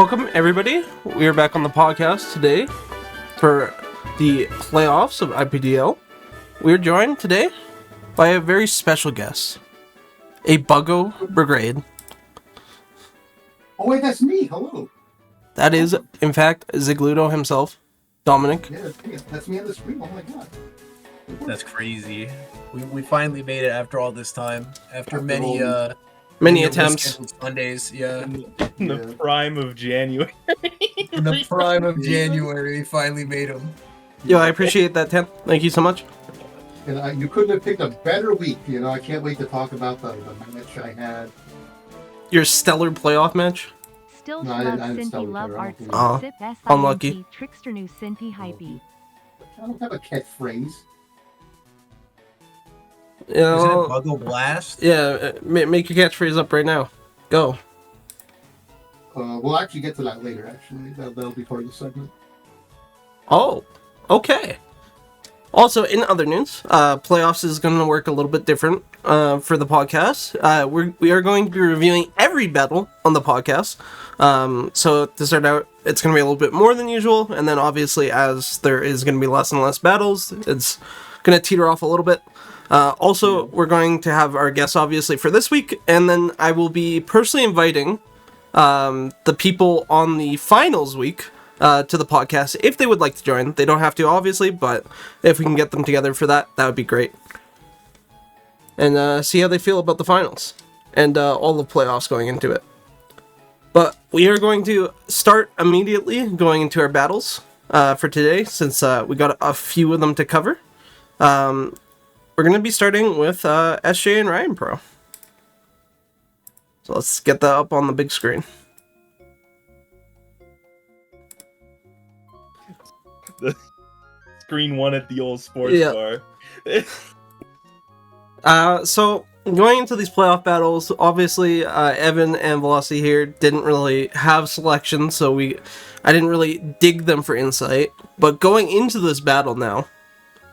Welcome, everybody. We are back on the podcast today for the playoffs of IPDL. We are joined today by a very special guest, a Buggo Brigade. Oh wait, that's me. Hello. That is, in fact, Zigludo himself, Dominic. Yeah, that's me on the screen. Oh my god. That's crazy. We finally made it after all this time. After many attempts. Sundays, yeah. In the prime of January. In the prime of January, we finally made them. Yo, I appreciate that, Tim. Thank you so much. And you couldn't have picked a better week. You know, I can't wait to talk about the match I had. Your stellar playoff match? Still No, I love didn't Cinti stellar love player, I art don't think. sip S Unlucky. Trickster new Cinti hypey. I don't have a catchphrase. You Isn't it know, Buggo Blast? yeah, make your catchphrase up right now. Go. We'll actually get to that later, actually. That'll be part of the segment. Oh, okay. Also, in other news, playoffs is going to work a little bit different for the podcast. We are going to be reviewing every battle on the podcast. So to start out, it's going to be a little bit more than usual, and then obviously as there is going to be less and less battles, it's going to teeter off a little bit. Also, we're going to have our guests obviously for this week, and then I will be personally inviting the people on the finals week to the podcast if they would like to join. They don't have to, obviously, but if we can get them together for that, that would be great. And see how they feel about the finals and all the playoffs going into it. But we are going to start immediately going into our battles for today, since we got a few of them to cover. We're going to be starting with SJ and Ryan Pro. So let's get that up on the big screen. The screen one at the old sports bar. So going into these playoff battles, obviously Evan and Velocity here didn't really have selections, so I didn't really dig them for insight. But going into this battle now,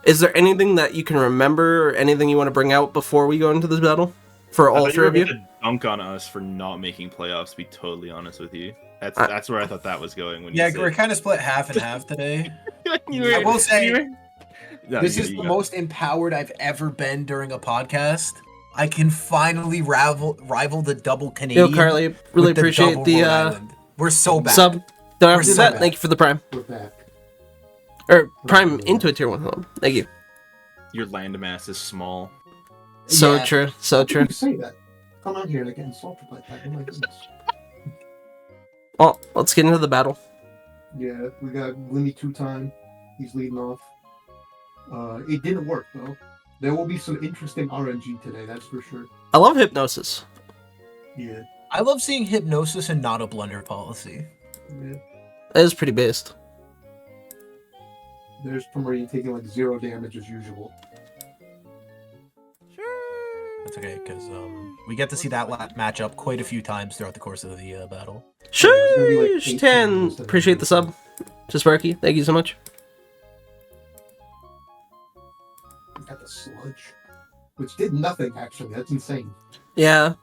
is there anything that you can remember or anything you want to bring out before we go into this battle for all three of you? To dunk on us for not making playoffs, to be totally honest with you. That's where I thought that was going. When Yeah, you we're kind of split half and half today. said, I will say, No, this you is the got most empowered I've ever been during a podcast. I can finally rival the double Canadian. Yo, Carly, really with the appreciate double the Rhode Island. We're so bad. sub. Don't have We're to do so that. bad. Thank you for the prime. We're back. Or prime into a tier 1 home. Thank you. Your landmass is small. So Yeah. true. So How can true. you say that? Come on here and get insulted like that. Oh my goodness. Well, let's get into the battle. Yeah, we got Glimmy 2-time. He's leading off. It didn't work though. There will be some interesting RNG today, that's for sure. I love Hypnosis. Yeah. I love seeing Hypnosis and not a blunder policy. Yeah. That is pretty based. There's Pomeranian taking like 0 damage as usual. That's okay, because we get to see that matchup quite a few times throughout the course of the battle. gonna be like Sheesh, 8 10. turns. Appreciate the sub. To Sparky. Thank you so much. We got the sludge, which did nothing actually. That's insane. Yeah.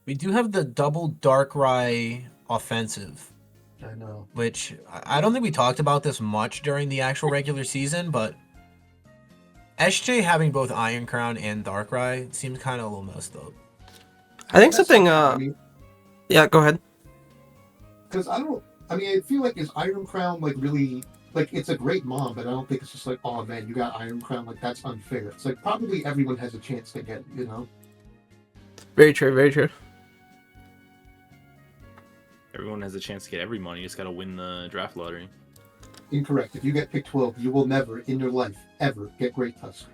We do have the double Darkrai offensive, I know. which I don't think we talked about this much during the actual regular season, but SJ having both Iron Crown and Darkrai seems kind of a little messed up. I think That's something, not funny, yeah, go ahead. because I feel like is Iron Crown like really like it's a great mom, but I don't think it's just like, oh man, you got Iron Crown, like that's unfair. It's like probably everyone has a chance to get it, you know? Very true, very true. Everyone has a chance to get every money. You just gotta win the draft lottery. Incorrect. If you get pick 12, you will never in your life ever get Great Tusk.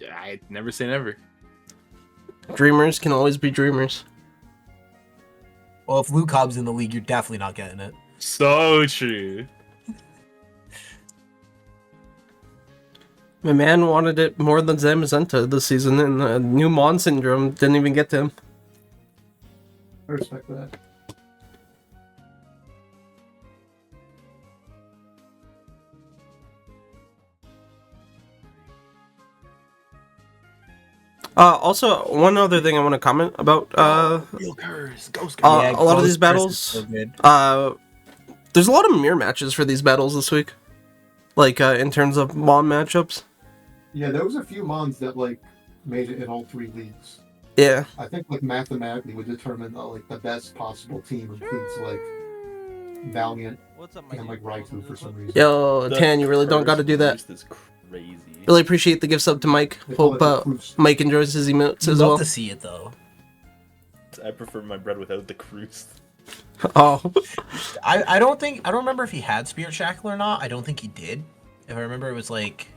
I never say never. Dreamers can always be dreamers. Well, if Luke Hobbs in the league, you're definitely not getting it. So true. My man wanted it more than Zamazenta this season, and new Mon syndrome didn't even get to him. I respect that. Also, one other thing I want to comment about. Real curse, ghost Uh, curse. a lot of Ghost these versus battles- so good. There's a lot of mirror matches for these battles this week. Like, in terms of mom matchups. Yeah, there was a few mons that like made it in all 3 leagues. Yeah. I think like mathematically would determine like the best possible team includes like Valiant What's up, and like Raikou for some reason. Yo, The Tan, you really don't got to curse do that. boost is crazy. Really appreciate the gift sub to Mike. They call Hope it the Cruise. Mike enjoys his emotes I'd as love well. to see it though. I prefer my bread without the cruise. Oh, I don't remember if he had Spirit Shackle or not. I don't think he did. If I remember, it was like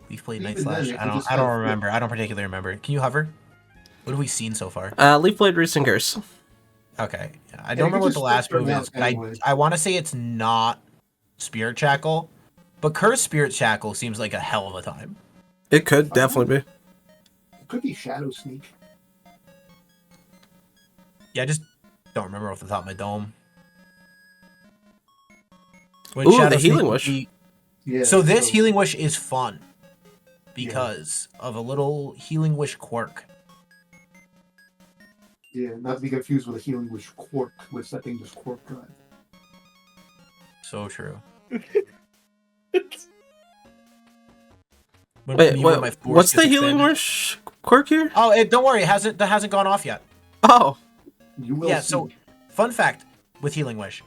we've played Night Even then, Slash. it I could just don't have- remember. I don't particularly remember. Can you hover? What have we seen so far? Leaf Blade, Recent Curse. Okay, I you don't remember could what just the last start move out is, but anyway. I want to say it's not Spirit Shackle, but Curse Spirit Shackle seems like a hell of a time. It could definitely be. It could be Shadow Sneak. Yeah, I just don't remember off the top of my dome. When Ooh, the Shadow Healing Sneak Wish. would be- Yeah. So this Healing Wish is fun because of a little Healing Wish quirk. Yeah, not to be confused with a Healing Wish Quark, which that thing just Quark drive. So true. Wait, what's the Healing Wish quirk here? Oh, don't worry, that hasn't gone off yet. Oh, You will Yeah, see. so fun fact with Healing Wish.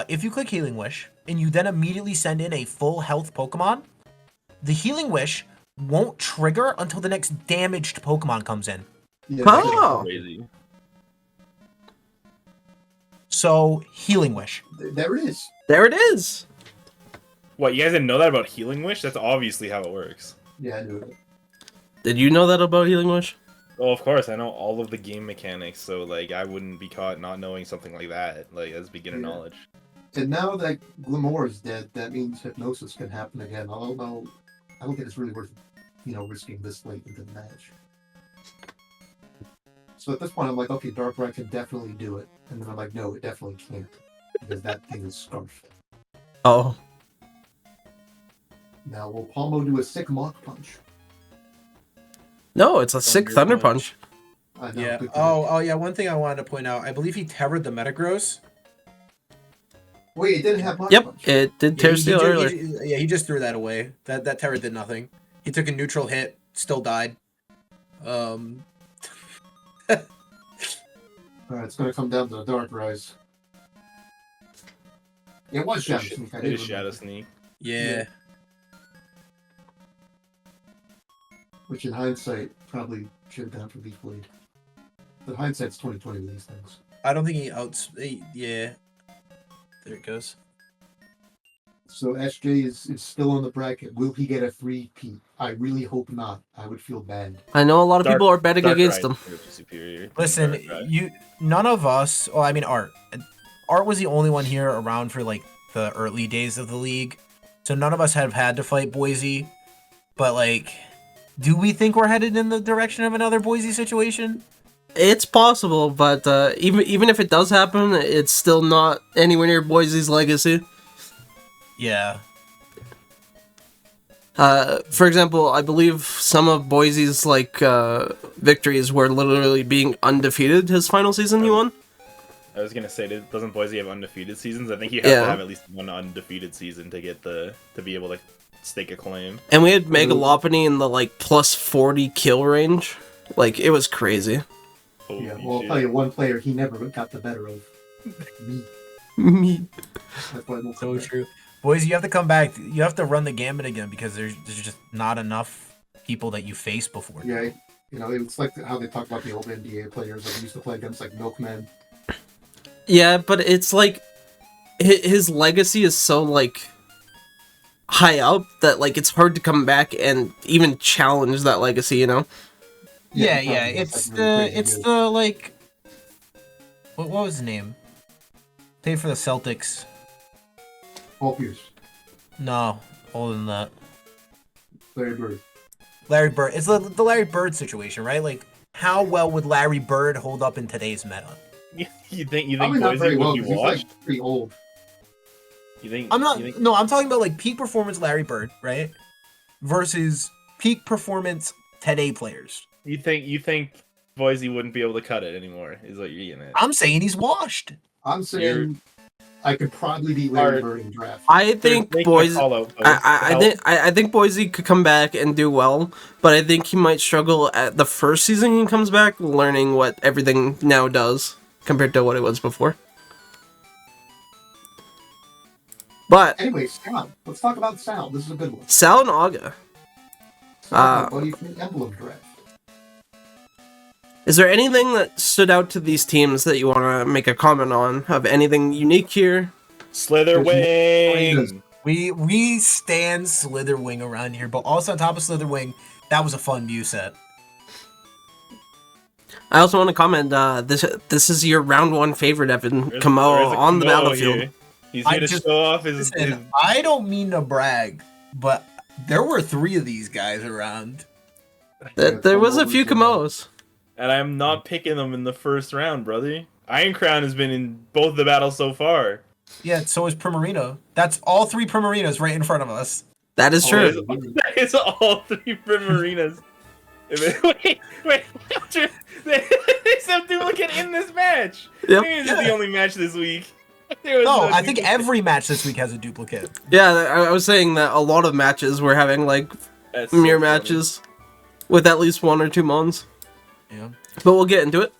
If you click Healing Wish and you then immediately send in a full health Pokemon, the Healing Wish won't trigger until the next damaged Pokemon comes in. Yeah, Huh? that's- Oh. Crazy. So, Healing Wish. There it is. there it is. What, you guys didn't know that about Healing Wish? That's obviously how it works. Yeah, I knew it. Did you know that about Healing Wish? Oh, of course, I know all of the game mechanics, so, like, I wouldn't be caught not knowing something like that, like, as beginner Yeah. knowledge. And now that Glamore is dead, that means Hypnosis can happen again. Although, I don't think it's really worth, risking this late into the match. So at this point, I'm like, okay, Darkrai can definitely do it. And then I'm like, no, it definitely can't. Because that thing is scarfed. Oh, Now, will Palmo do a sick Mach Punch? no, it's a sick Thunder Punch. I know, Yeah. good for him. Yeah. One thing I wanted to point out. I believe he terrored the Metagross. Wait, it didn't have Mach Yep, Punch. it did Tear Steel earlier. He just threw that away. That terror did nothing. He took a neutral hit, still died. Alright, it's gonna come down to the Darkrai's. It was Shadow Sneak. I It did is Shadow remember. Sneak. Yeah. Which in hindsight, probably should have gone for Leaf Blade. But hindsight's 2020 with these things. I don't think yeah. There it goes. So SJ is still on the bracket. Will he get a 3-peat? I really hope not. I would feel bad. I know a lot of Dark- people are betting against Darkrai him. is superior. Listen, Darkrai. none of us. Well, I mean, Art was the only one here around for like the early days of the league, so none of us have had to fight Boise. But like, do we think we're headed in the direction of another Boise situation? It's possible, but even if it does happen, it's still not anywhere near Boise's legacy. Yeah. For example, I believe some of Boise's victories were literally being undefeated. His final season, he won. I was gonna say, doesn't Boise have undefeated seasons? I think you have Yeah. to have at least one undefeated season to get to be able to stake a claim. And we had Mega Lopunny in the plus 40 kill range. Like, it was crazy. Holy Yeah, well, I'll shit. tell you one player he never got the better of. Me. Me. That's why we'll So come back. true. Boise, you have to come back. You have to run the gambit again because there's just not enough people that you face before. Yeah, it's like how they talk about the old NBA players that used to play against like Milkman. Yeah, but it's like his legacy is so high up that it's hard to come back and even challenge that legacy, you know? Yeah. probably It's that's, like, really crazy it's good. the what was his name? Played for the Celtics. Paul Pierce, No, older than that. Larry Bird. Larry Bird. It's the Larry Bird situation, right? Like, how well would Larry Bird hold up in today's meta? You think Probably not Boise very well would be 'cause he's watched? like pretty old. You think I'm not. You think, No, I'm talking about peak performance Larry Bird, right? Versus peak performance today players. You think Boise wouldn't be able to cut it anymore? Is what you're getting at? I'm saying he's washed. I'm saying I could probably beat Larry Bird in draft. I think Make my Boise. call out, though. I think Boise could come back and do well, but I think he might struggle at the first season he comes back, learning what everything now does compared to what it was before. But Anyway, Sal. Let's talk about Sal. This is a good one. Sal and Aga. Sal, what do you think Emblem draft? Is there anything that stood out to these teams that you want to make a comment on? Of anything unique here? Slitherwing. We stand Slitherwing around here, but also on top of Slitherwing, that was a fun view set. I also want to comment. This is your round one favorite, Evan Kamo, on the battlefield. Here. He's here to show off his. I don't mean to brag, but there were 3 of these guys around. There was a few Kamos. And I'm not picking them in the first round, brother. Iron Crown has been in both the battles so far. Yeah, so is Primarina. That's all 3 Primarinas right in front of us. That is true. That is all 3 Primarinas. wait. There's some duplicate in this match. Yep. This is the only match this week. No, I think every match this week has a duplicate. Yeah, I was saying that a lot of matches we're having like That's so mirror funny. matches with at least 1 or 2 mons. Yeah. But we'll get into it.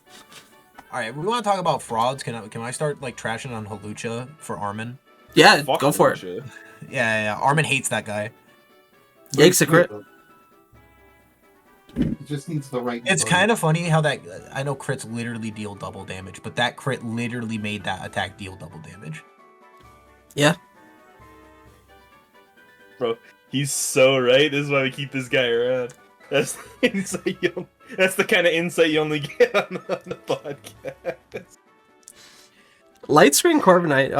All right, we want to talk about frauds. Can I start like trashing on Halucha for Armin? Yeah, Fuck go for it. Lucha. Yeah. Armin hates that guy. Yikes a crit. It just needs the right. It's kind of funny how that I know crits literally deal double damage, but that crit literally made that attack deal double damage. Yeah. Bro, he's so right. This is why we keep this guy around. That's the insight that's the kind of insight you only get on the podcast. Light Screen Carbonite,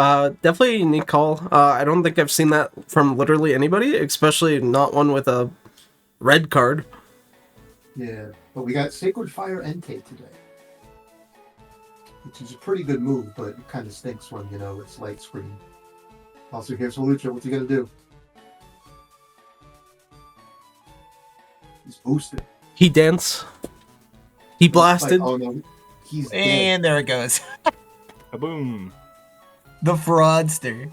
definitely a unique call. I don't think I've seen that from literally anybody, especially not one with a red card. Yeah, but we got Sacred Fire Entei today, which is a pretty good move, but it kind of stinks when, it's light screen. Also, here's Lucha. What's he gonna do? He's boosted. He danced. He blasted. Oh no, he's dead. And there it goes. Kaboom. The fraudster.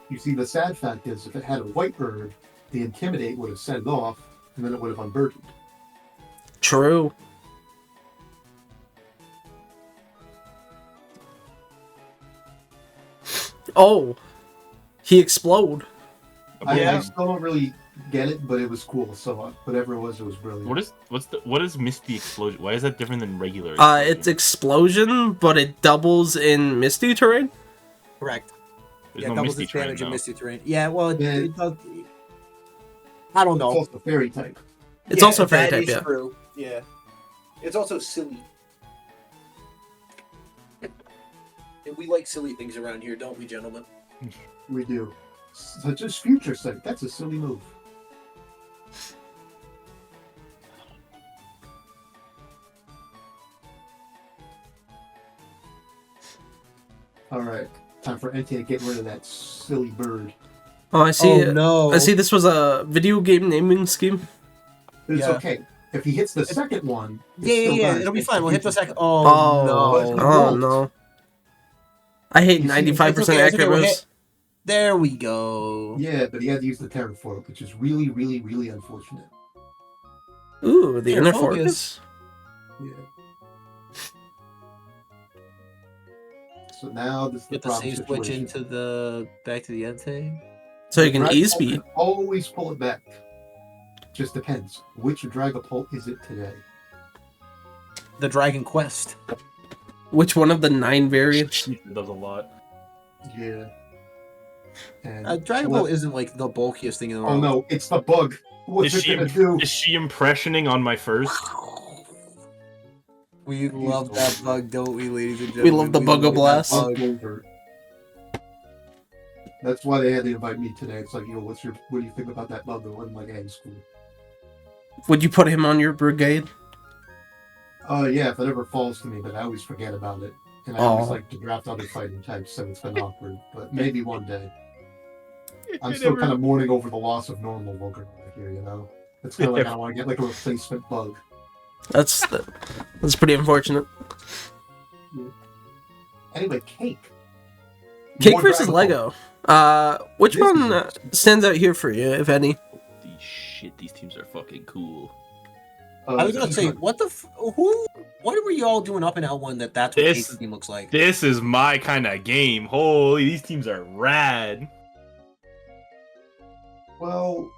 You see, the sad fact is, if it had a white bird, the Intimidate would have sent off, and then it would have unburdened. True. Oh, he explode. I still don't really get it, but it was cool. So whatever it was brilliant. What is Misty Explosion? Why is that different than regular? It's explosion, but it doubles in Misty terrain. Correct. There's Yeah, no doubles Misty its terrain, damage in though. Misty terrain. Yeah, well, Yeah. it does. I don't It's know. also fairy type. It's also fairy that type, is yeah. True. Yeah. It's also silly. And we like silly things around here, don't we, gentlemen? We do. Such as Future Sight. That's a silly move. Alright. Time for Entei to get rid of that silly bird. Oh, I see. no. I see. This was a video game naming scheme. But it's Yeah. okay. If he hits the second one, it Yeah, still does. it'll be It's fine. We'll hit the Future second. Sight. Oh, no. oh no! I hate You see, 95% it's okay, accurate we'll moves. hit- There we go. Yeah, but he had to use the Terraform, which is really, really, really unfortunate. Ooh, the Here, inner focus. focus. Yeah. So now this is the Get the problem save switch situation. into the back to the Entei. So you can Dragapult ease speed. can always pull it back. Just depends. Which Dragapult is it today? The Dragon Quest. Which one of the 9 variants? It does a lot. Yeah. And Dragon Ball isn't like the bulkiest thing in the oh world. no, it's the bug. What's Is it she, gonna do? is she impressioning on my first? We love that bug, don't we, ladies and We gentlemen? love the Buggo that Blast. bug. Over. That's why they had to invite me today. It's like, what do you think about that bug? I'm like, hey, it's cool. Would you put him on your brigade? Yeah, if it ever falls to me, but I always forget about it. And I always Aw. like to draft other fighting types, so it's been awkward. But maybe one day. I'm still kind of mourning over the loss of normal Vulcan right here, It's kind of like I want to get like a replacement bug. That's pretty unfortunate. Anyway, Cake. Cake More versus Dragon Lego. Which This one is- stands out here for you, if any? Holy shit, these teams are fucking cool. Ball. I was gonna say, Cake- what were you all doing up in L1 that's what This- Cake's team looks like? This is my kind of game. Holy, these teams are rad. Well,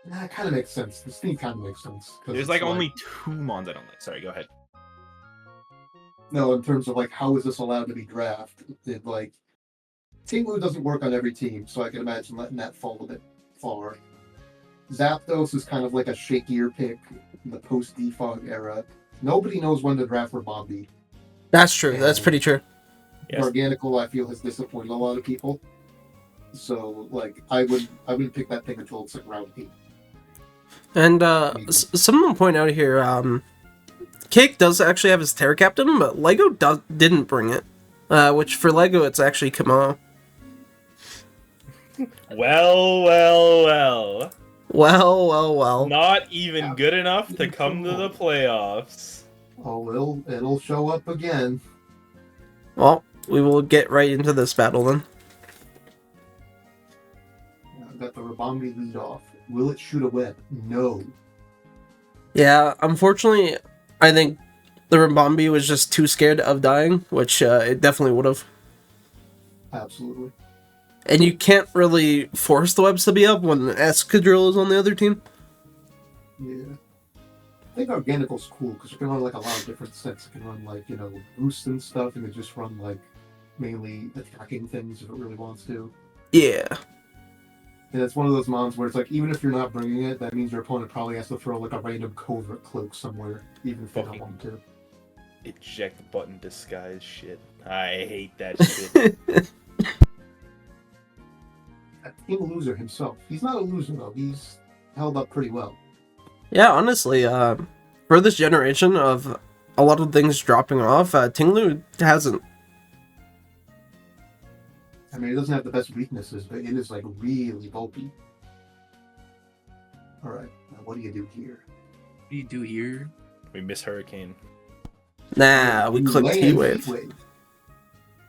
that kind of makes sense. This thing kind of makes sense. 'cause There's it's like only 2 mons I don't like. Sorry, go ahead. No, in terms of like how is this allowed to be drafted? Like Team Blue doesn't work on every team, so I can imagine letting that fall a bit far. Zapdos is kind of like a shakier pick in the post defog era. Nobody knows when to draft for Bombi. That's true. That's pretty true. Yes. Organical, I feel, has disappointed a lot of people. So like I wouldn't pick that thing until it's like round 8. And someone point out here, Cake does actually have his Terra Captain, but Lego didn't bring it. Which for Lego, it's actually Kamo. Well. Well. Not even good enough to come to the playoffs. Oh, it'll show up again. Well, we will get right into this battle then. I've got the Rabombi lead off. Will it shoot a web? No. Yeah, unfortunately, I think the Ribombee was just too scared of dying, which it definitely would have. Absolutely. And you can't really force the webs to be up when Escadrille is on the other team. Yeah. I think Organical's cool because you can run like a lot of different sets. You can run like, boosts and stuff, and it just run like mainly attacking things if it really wants to. Yeah. And it's one of those mons where it's like, even if you're not bringing it, that means your opponent probably has to throw like a random covert cloak somewhere, even if they don't Fucking- want to. Eject button disguise shit. I hate that shit. Team Loser himself. He's not a loser though. He's held up pretty well. Yeah, honestly, for this generation of a lot of things dropping off, Tinglu hasn't. I mean, it doesn't have the best weaknesses, but it is like really bulky. All right, now what do you do here? What do you do here? We miss Hurricane. Nah, we clicked Heatwave.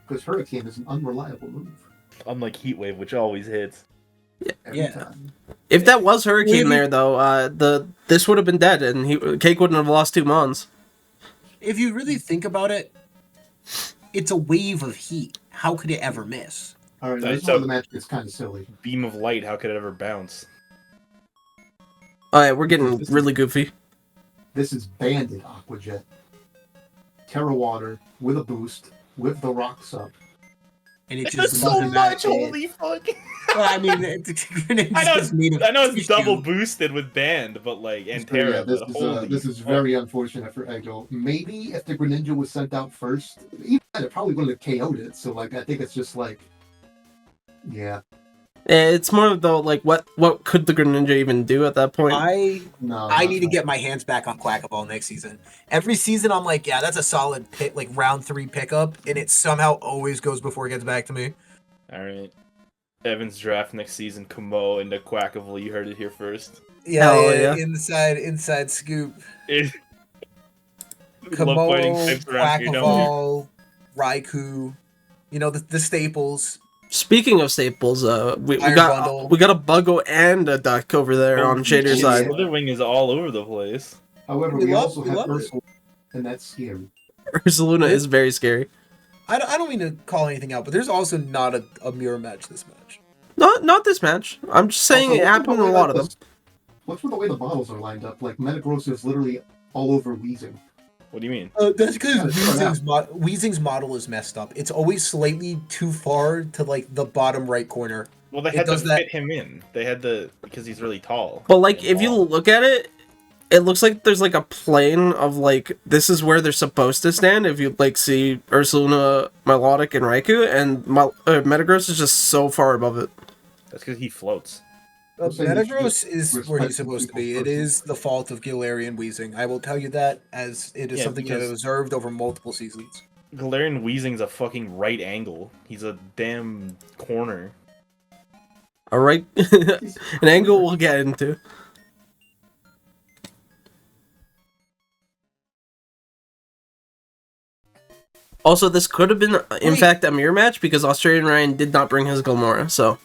Because Hurricane is an unreliable move. Unlike Heatwave, which always hits. Every Yeah. time. If that was Hurricane Maybe- there, though, this would have been dead, and Cake wouldn't have lost 2 mons. If you really think about it, it's a wave of heat. How could it ever miss? All right, Nice. this one of the match gets kind of silly. Beam of light, how could it ever bounce? Alright, we're getting really goofy. This is Bandit Aqua Jet. Terra Water with a boost, with the rocks up. And it That's just so doesn't much, match it. holy fuck! Well, I mean, it's I know, just made of I know it's tissue. double boosted with Band, but like, and Terra, Yeah, but holy this is fuck. very unfortunate for Eggo. Maybe if the Greninja was sent out first, even then, it probably wouldn't have KO'd it. So like, I think it's just like, yeah, It's more of though, like, what could the Greninja even do at that point? no. I need to get my hands back on Quackaball next season. Every season, I'm like, yeah, that's a solid pick, like round 3 pickup, and it somehow always goes before it gets back to me. Alright. Evan's draft next season, Kamo into Quackaville, you heard it here first. Yeah, Hell yeah, yeah. inside scoop. It... Kamo, Love fighting types around here, don't you? Quackaball, Raikou, the staples. Speaking of staples, we Iron got Bundle. we got a Buggo and a Duck over there on Holy Shader's shit, side. Slitherwing is all over the place. However, We we love- also we have love it. Ursula, and that's scary. Ursaluna is very scary. I don't mean to call anything out, but there's also not a mirror match this match. Not this match. I'm just saying Also, it happened in a lot of them. What's with the way the models are lined up? Like Metagross is literally all over Weezing. What do you mean? That's because Yeah, Weezing's model is messed up. It's always slightly too far to like the bottom right corner. Well, they It had to does that- fit him in. They had to, because he's really tall. But like, and if you long. look at it, it looks like there's like a plane of like this is where they're supposed to stand. If you like see Ursaluna, Milotic, and Raikou, and Metagross is just so far above it. That's because he floats. I'm saying you should Metagross just is respect where he's the supposed to people be. It first. is the fault of Galarian Weezing. I will tell you that, as it is Yeah, something that I've because- observed over multiple seasons. Galarian Weezing's a fucking right angle. He's a damn corner. All right, an angle we'll get into. Also, this could have been, in Wait. fact, a mirror match because Australian Ryan did not bring his Gilmora, so.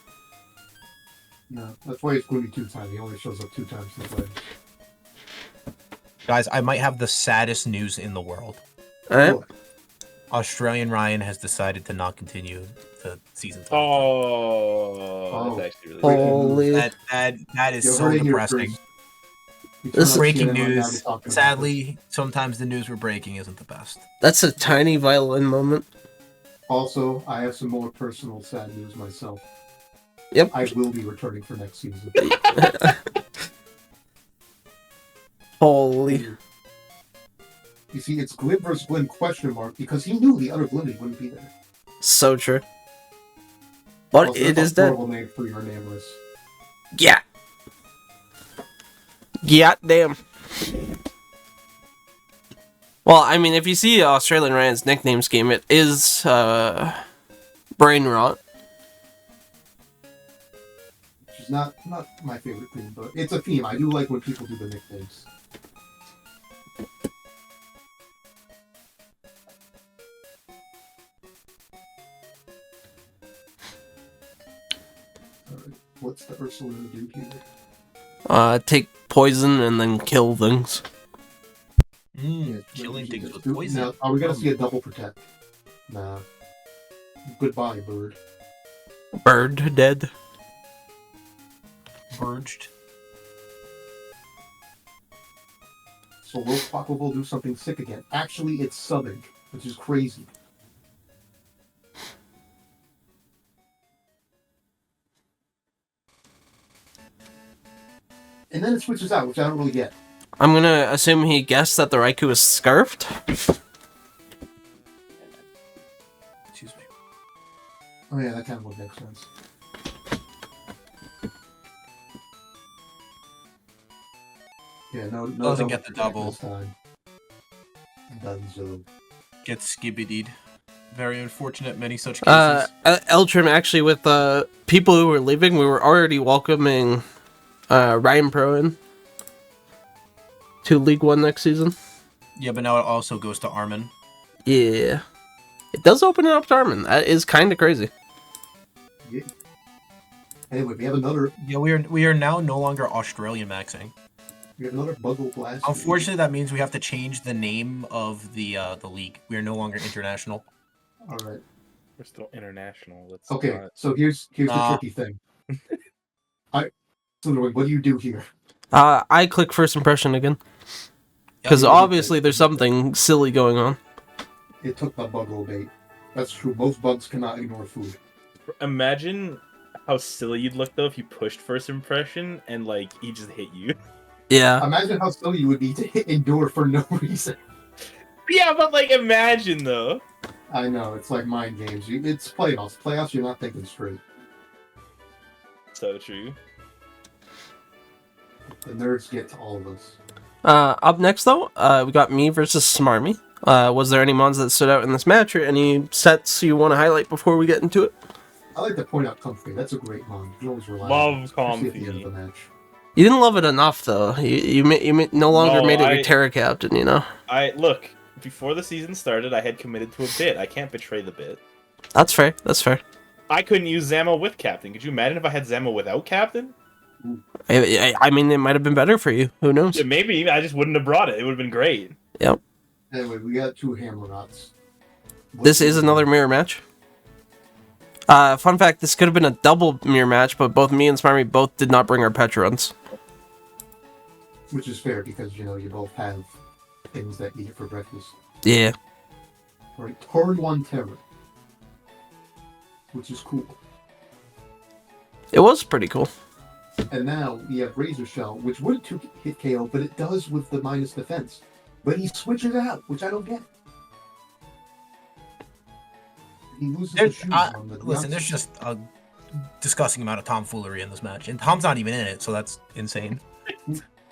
No, that's why it's going to be 2 times. He only shows up 2 times in the play. Guys, I might have the saddest news in the world. Alright. What? Australian Ryan has decided to not continue the season. Oh, that's actually really Breaking Holy. That is You so heard it here depressing. first. You turn This is on Breaking CNN right now, they're news. talking about Sadly, sometimes the news we're breaking isn't the best. That's a tiny violin moment. this. Also, I have some more personal sad news myself. Yep. I will be returning for next season. Holy. You see, it's Glim versus Glim question mark because he knew the other Glimmy wouldn't be there. So true. But Also, it that's is a dead. horrible name for your nameless. Yeah. Yeah, damn. Well, I mean, if you see Australian Ryan's nickname scheme, it is brain rot. Which is not my favorite theme, but it's a theme. I do like when people do the nicknames. Alright, what's the Ursula do here? Take poison and then kill things. Yeah, Killing she things just with do- poison. Now, are we gonna see a double protect? Nah. Goodbye, bird. Bird dead. Purged. So will Quackle will do something sick again. Actually, it's subbing, which is crazy. And then it switches out, which I don't really get. I'm gonna assume he guessed that the Raikou is scarfed. Excuse me. Oh yeah, that kind of would make sense. Yeah, no, Doesn't get the protect double. this time. Dunzo. Gets skibbidied. Very unfortunate, many such cases. Eltrim, actually, with people who were leaving, we were already welcoming Ryan Pro in to League One next season. Yeah, but now it also goes to Armin. Yeah. It does open it up to Armin. That is kind of crazy. Yeah. Anyway, we have another Yeah, we are now no longer Australian maxing. Buggle Blast. Unfortunately, that means we have to change the name of the league. We are no longer international. All right. We're still international. Let's Okay, not- so here's the Nah. tricky thing. So what do you do here? I click first impression again. Because Yeah, obviously there's something silly going on. It took the Buggle bait. That's true. Most bugs cannot ignore food. Imagine how silly you'd look though if you pushed first impression and like he just hit you. Yeah. Imagine how silly you would be to endure for no reason. Yeah, but like imagine though. I know, it's like mind games. It's playoffs. Playoffs, you're not thinking straight. So true. The nerds get to all of us. Up next, though, we got me versus Smarmy. Was there any mons that stood out in this match, or any sets you want to highlight before we get into it? I like to point out Comfy. That's a great mon. You can always rely Love on it, especially at the end Comfy. of the match. You didn't love it enough, though. You no longer No, made it your Terra captain, you know? Look, before the season started, I had committed to a bit. I can't betray the bit. That's fair. That's fair. I couldn't use Zamo with Captain. Could you imagine if I had Zamo without Captain? I mean, it might have been better for you. Who knows? Yeah, maybe. I just wouldn't have brought it. It would have been great. Yep. Anyway, we got 2 Hammer Knots. This is another mirror match. Fun fact, this could have been a double mirror match, but both me and Smarmy both did not bring our Petrons. Which is fair because, you both have things that you eat for breakfast. Yeah. Alright, turn 1 Terror. Which is cool. It was pretty cool. And now we have Razor Shell, which would hit KO, but it does with the minus defense. But he switches out, which I don't get. He loses the shoes on the Listen, there's just a disgusting amount of tomfoolery in this match, and Tom's not even in it, so that's insane.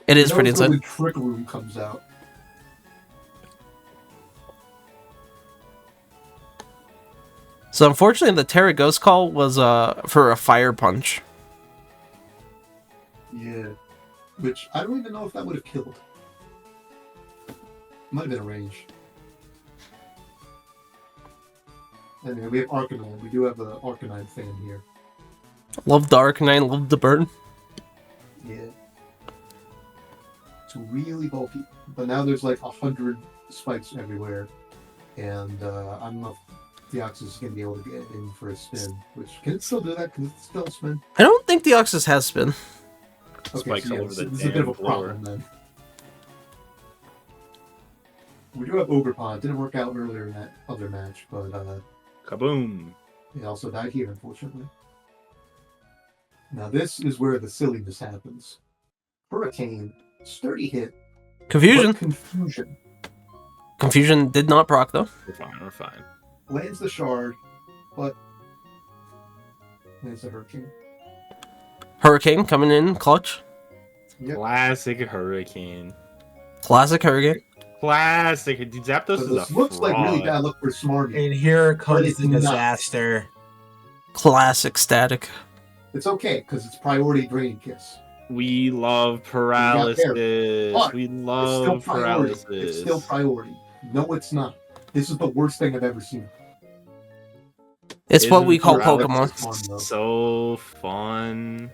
It is pretty until insane. the Trick Room comes out. So unfortunately, the Terra Ghost call was for a fire punch. Yeah. Which I don't even know if that would have killed. Might have been a range. Anyway, we have Arcanine. We do have an Arcanine fan here. Love the Arcanine, love the burn. Yeah. It's really bulky. But now there's like 100 spikes everywhere. And I don't know if Deoxys is going to be able to get in for a spin. Which, can it still do that? Can it still spin? I don't think the Deoxys has spin. Okay, Spikes so all yeah, over this the is a bit of a damn floor. problem then. We do have Ogerpon. Didn't work out earlier in that other match, but Kaboom! he also died here, unfortunately. Now this is where the silliness happens. Hurricane, sturdy hit, Confusion. but confusion. Confusion did not proc though. We're fine. We're fine. Lands the shard, but lands the hurricane. Hurricane coming in clutch. Yep. Classic Hurricane. Classic Hurricane. Classic. Dude, Zapdos So is this a looks like really fraud. bad luck for Smarty. And here But comes it's the not. disaster. Classic static. It's okay, because it's priority Drain Kiss. We love got paralysis. But We It's still love priority. paralysis. It's still priority. No, it's not. This is the worst thing I've ever seen. It's what Isn't we call paralysis Pokemon. fun, though? So fun.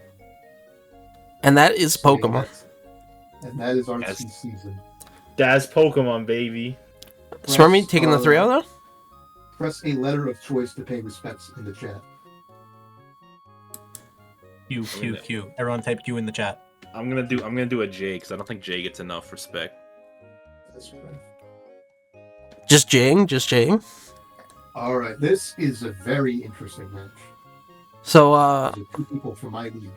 And that is So, yeah, Pokemon. and that is our Yes. season. That's Pokemon, baby. Smarmy Press, taking the 3 out though? Press a letter of choice to pay respects in the chat. Q, Q, Q. Everyone type Q in the chat. I'm gonna do a J because I don't think J gets enough respect. That's right. Just Jing, just Jing. All right, this is a very interesting match. So These are two people from my league.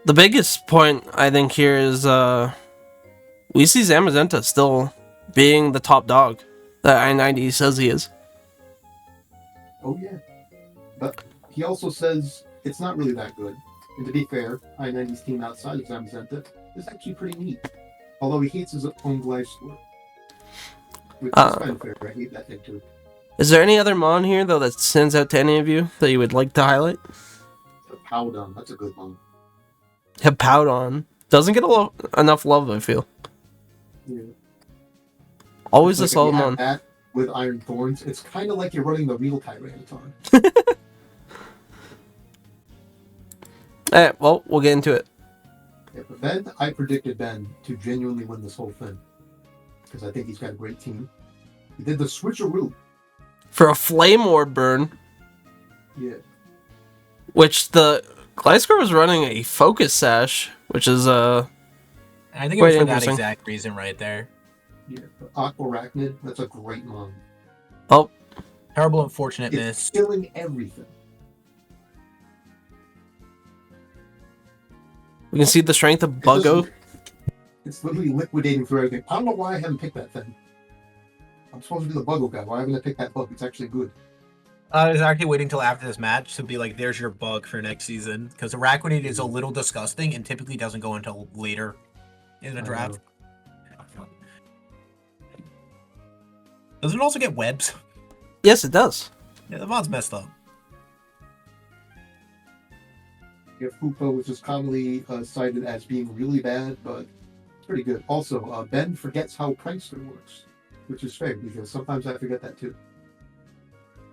the biggest point I think here is we see Zamazenta still being the top dog that I-90 says he is. Oh yeah, but he also says it's not really that good. And to be fair, I-90's team outside of Zamazenta is actually pretty neat. Although he hates his own life score. Which is kind of fair. I hate that thing too. Is there any other Mon here though that stands out to any of you that you would like to highlight? The Powdon, that's a good one. Hippowdon doesn't get enough love, I feel. Yeah. Always a Like, if you solid have Mon. that with Iron Thorns, it's kind of like you're running the real Tyranitar. Alright, well, we'll get into it. Yeah, but Ben, I predicted Ben to genuinely win this whole thing. Because I think he's got a great team. He did the switcheroo. For a Flame Orb burn, Yeah. which the Gliscor was running a Focus Sash, which is I think it Quite was for that interesting. exact reason right there. Yeah. Aquarachnid, that's a great mon. oh, Terrible, unfortunate It's miss. killing everything. we can see the strength of It Buggo. doesn't- It's literally liquidating through everything. I don't know why I haven't picked that thing. I'm supposed to be the Buggo guy. Why haven't I picked that bug? It's actually good. I was actually waiting till after this match to be like, there's your bug for next season. Because Arachnid is a little disgusting and typically doesn't go until later in the I draft. Does it also get webs? Yes, it does. Yeah, the mod's messed up. Yeah, Fupo, which is commonly cited as being really bad, but it's pretty good. Also, Ben forgets how Prankster works, which is fair because sometimes I forget that too.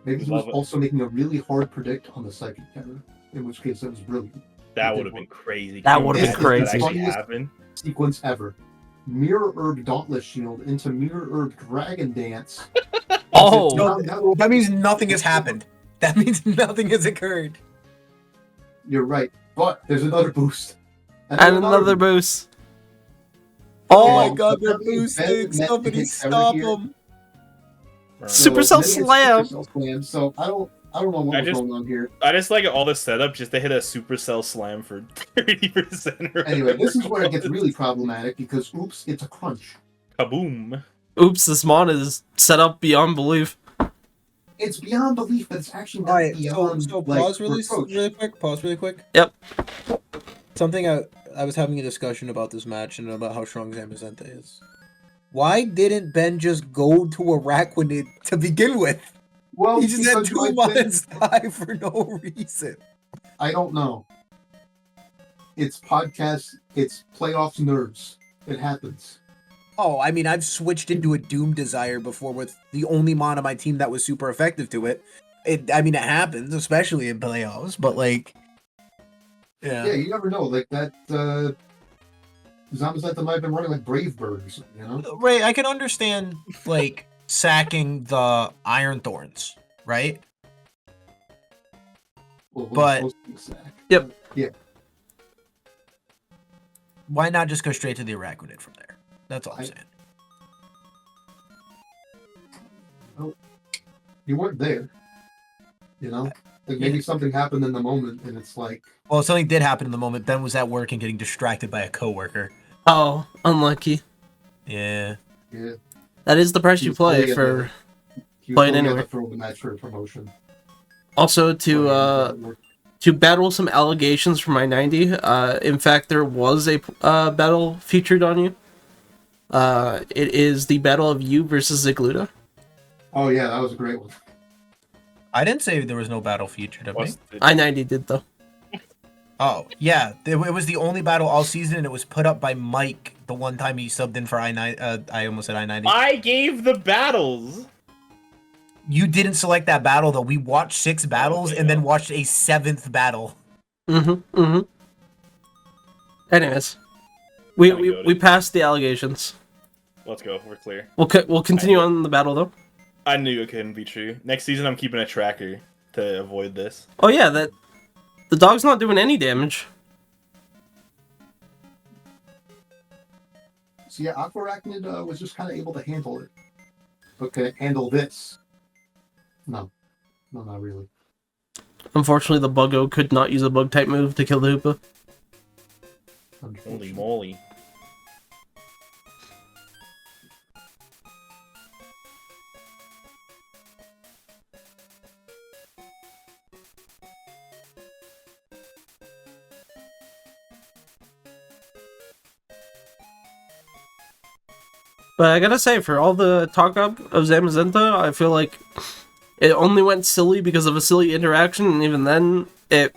Maybe he was Love it. also making a really hard predict on the psychic counter, in which case it was brilliant. That would have been crazy. That Can you would've been imagine if that crazy. actually happened? Sequence ever. Mirror Herb Dauntless Shield into Mirror Herb Dragon Dance. Oh, That means nothing has happened. That means nothing has occurred. You're right, but there's another boost. and another boost. Oh, Oh Yeah, my god, they're apparently Ben boosting! met the Somebody hit stop error here. them! Supercell Slam. Supercell Slam. So I don't know what I was just- going on here. I just like all the setup just to hit a Supercell Slam for 30%. Anyway, this is where it gets really problematic because oops, it's a crunch. Kaboom. Oops, this Mon is set up beyond belief. It's beyond belief, but it's actually not Alright, beyond. so like, pause really reproach. quick. Pause really quick. Yep. Something I was having a discussion about this match and about how strong Zamazenta is. Why didn't Ben just go to Arachnid to begin with? Well, He just had because 2 I think- months die for no reason. I don't know. It's podcast It's playoffs nerds. It happens. Oh, I mean, I've switched into a Doom Desire before with the only mon on my team that was super effective to it. It happens, especially in playoffs, but like, Yeah, you never know. Like that Zamazenta might have been running like Brave Bird or something, you know? Right, I can understand like sacking the Iron Thorns, right? Well, But- supposed to be a sack. Yep. Yeah. Why not just go straight to the Araquanid from there? That's all I'm saying. You weren't there. You know? Like maybe something happened in the moment and it's like Well, something did happen in the moment. Ben was at work and getting distracted by a coworker. Oh, unlucky. Yeah. yeah. That is the price you He's play only for. He was Playing going anyway. to throw the match for a promotion. Also to battle some allegations from I-90. In fact, there was a battle featured on you. It is the battle of you versus Zigludo. Oh yeah, that was a great one. I didn't say there was no battle featured of me. I-90 did though. Oh, yeah. It was the only battle all season, and it was put up by Mike the one time he subbed in for I-90. I almost said I-90. I gave the battles. You didn't select that battle, though. We watched 6 battles Okay, and then yeah. watched a 7th battle. Anyways, Kinda we goated. passed the allegations. Let's go. We're clear. We'll continue on the battle though. I knew it couldn't be true. Next season, I'm keeping a tracker to avoid this. Oh yeah, that the dog's not doing any damage. So yeah, Aquarachnid was just kind of able to handle it. But can it handle this? No. No, not really. Unfortunately, the Buggo could not use a bug type move to kill the Hoopa. Holy Unfortunately. moly. But I gotta say, for all the talk up of Zamazenta, I feel like it only went silly because of a silly interaction, and even then, it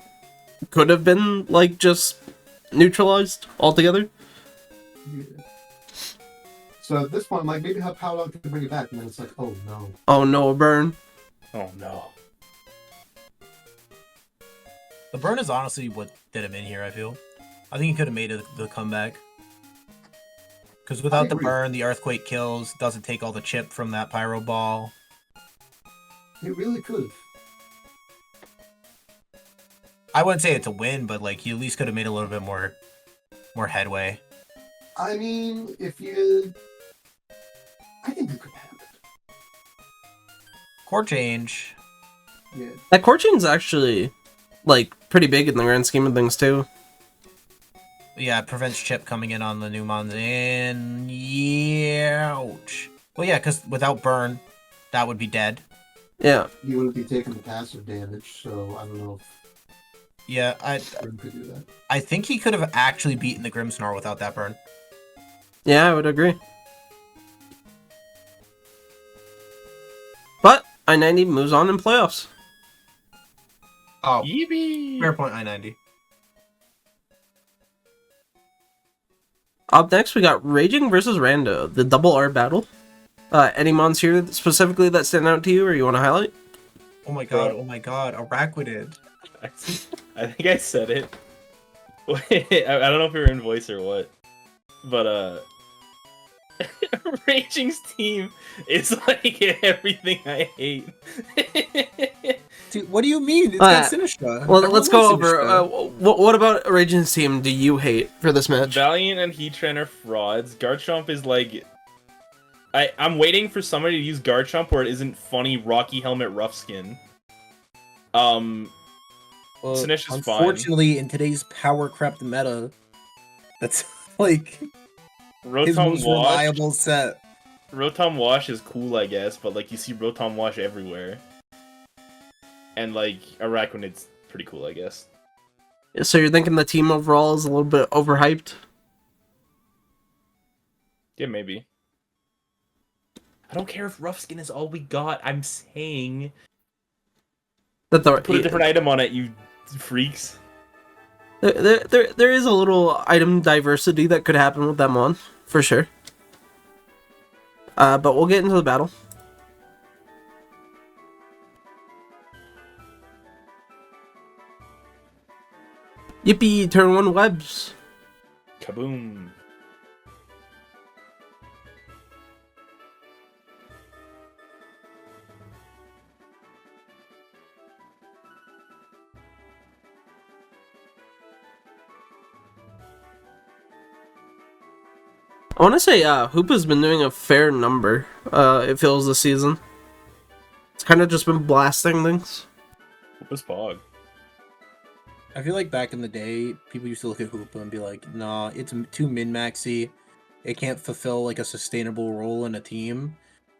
could have been, like, just neutralized altogether. Yeah. So at this point, like maybe how Paolo could bring it back, and then it's like, oh no. Oh no, a burn. Oh no. The burn is honestly what did him in here, I feel. I think he could have made the comeback. Because without the agree. burn, the Earthquake kills, doesn't take all the chip from that Pyro Ball. It really could have. I wouldn't say it's a win, but like he at least could have made a little bit more headway. I mean, I think it could happen. Core change. Yeah. That core chain's actually, like, pretty big in the grand scheme of things, too. Yeah, it prevents chip coming in on the new mons, and yeah, ouch. Well, yeah, because without burn, that would be dead. Yeah. He wouldn't be taking the passive damage, so I don't know Yeah, if Grim could do that. I think he could have actually beaten the Grimmsnarl without that burn. Yeah, I would agree. But I-90 moves on in playoffs. Oh, Yeebee! fair point, I-90. Up next, we got Raging versus Rando, the double R battle. Any mons here specifically that stand out to you or you want to highlight? Oh my god, Araquanid. I think I said it. Wait, I don't know if we were in voice or what. But, Raging's team is like everything I hate. Dude, what do you mean? It's Uh, got Sinistra. Well, Everyone let's go loves over. Sinistra. What about Raging's team do you hate for this match? Valiant and Heatran are frauds. Garchomp is like... I'm waiting for somebody to use Garchomp where it isn't funny Rocky Helmet rough skin. Well, Sinistra's fine. unfortunately, in today's power crept meta, that's like his Rotom most Wash. reliable set. Rotom Wash is cool, I guess, but like you see Rotom Wash everywhere. And like Araquanid's pretty cool, I guess. So you're thinking the team overall is a little bit overhyped? Yeah, maybe. I don't care if rough skin is all we got. I'm saying That the put a different item on it, you freaks. There is a little item diversity that could happen with them on, for sure. But we'll get into the battle. Yippee, turn 1 webs. Kaboom. I want to say Hoopa's been doing a fair number, it feels, this season. It's kind of just been blasting things. What was Pog? I feel like back in the day, people used to look at Hoopa and be like, nah, it's too min-maxy. It can't fulfill like a sustainable role in a team.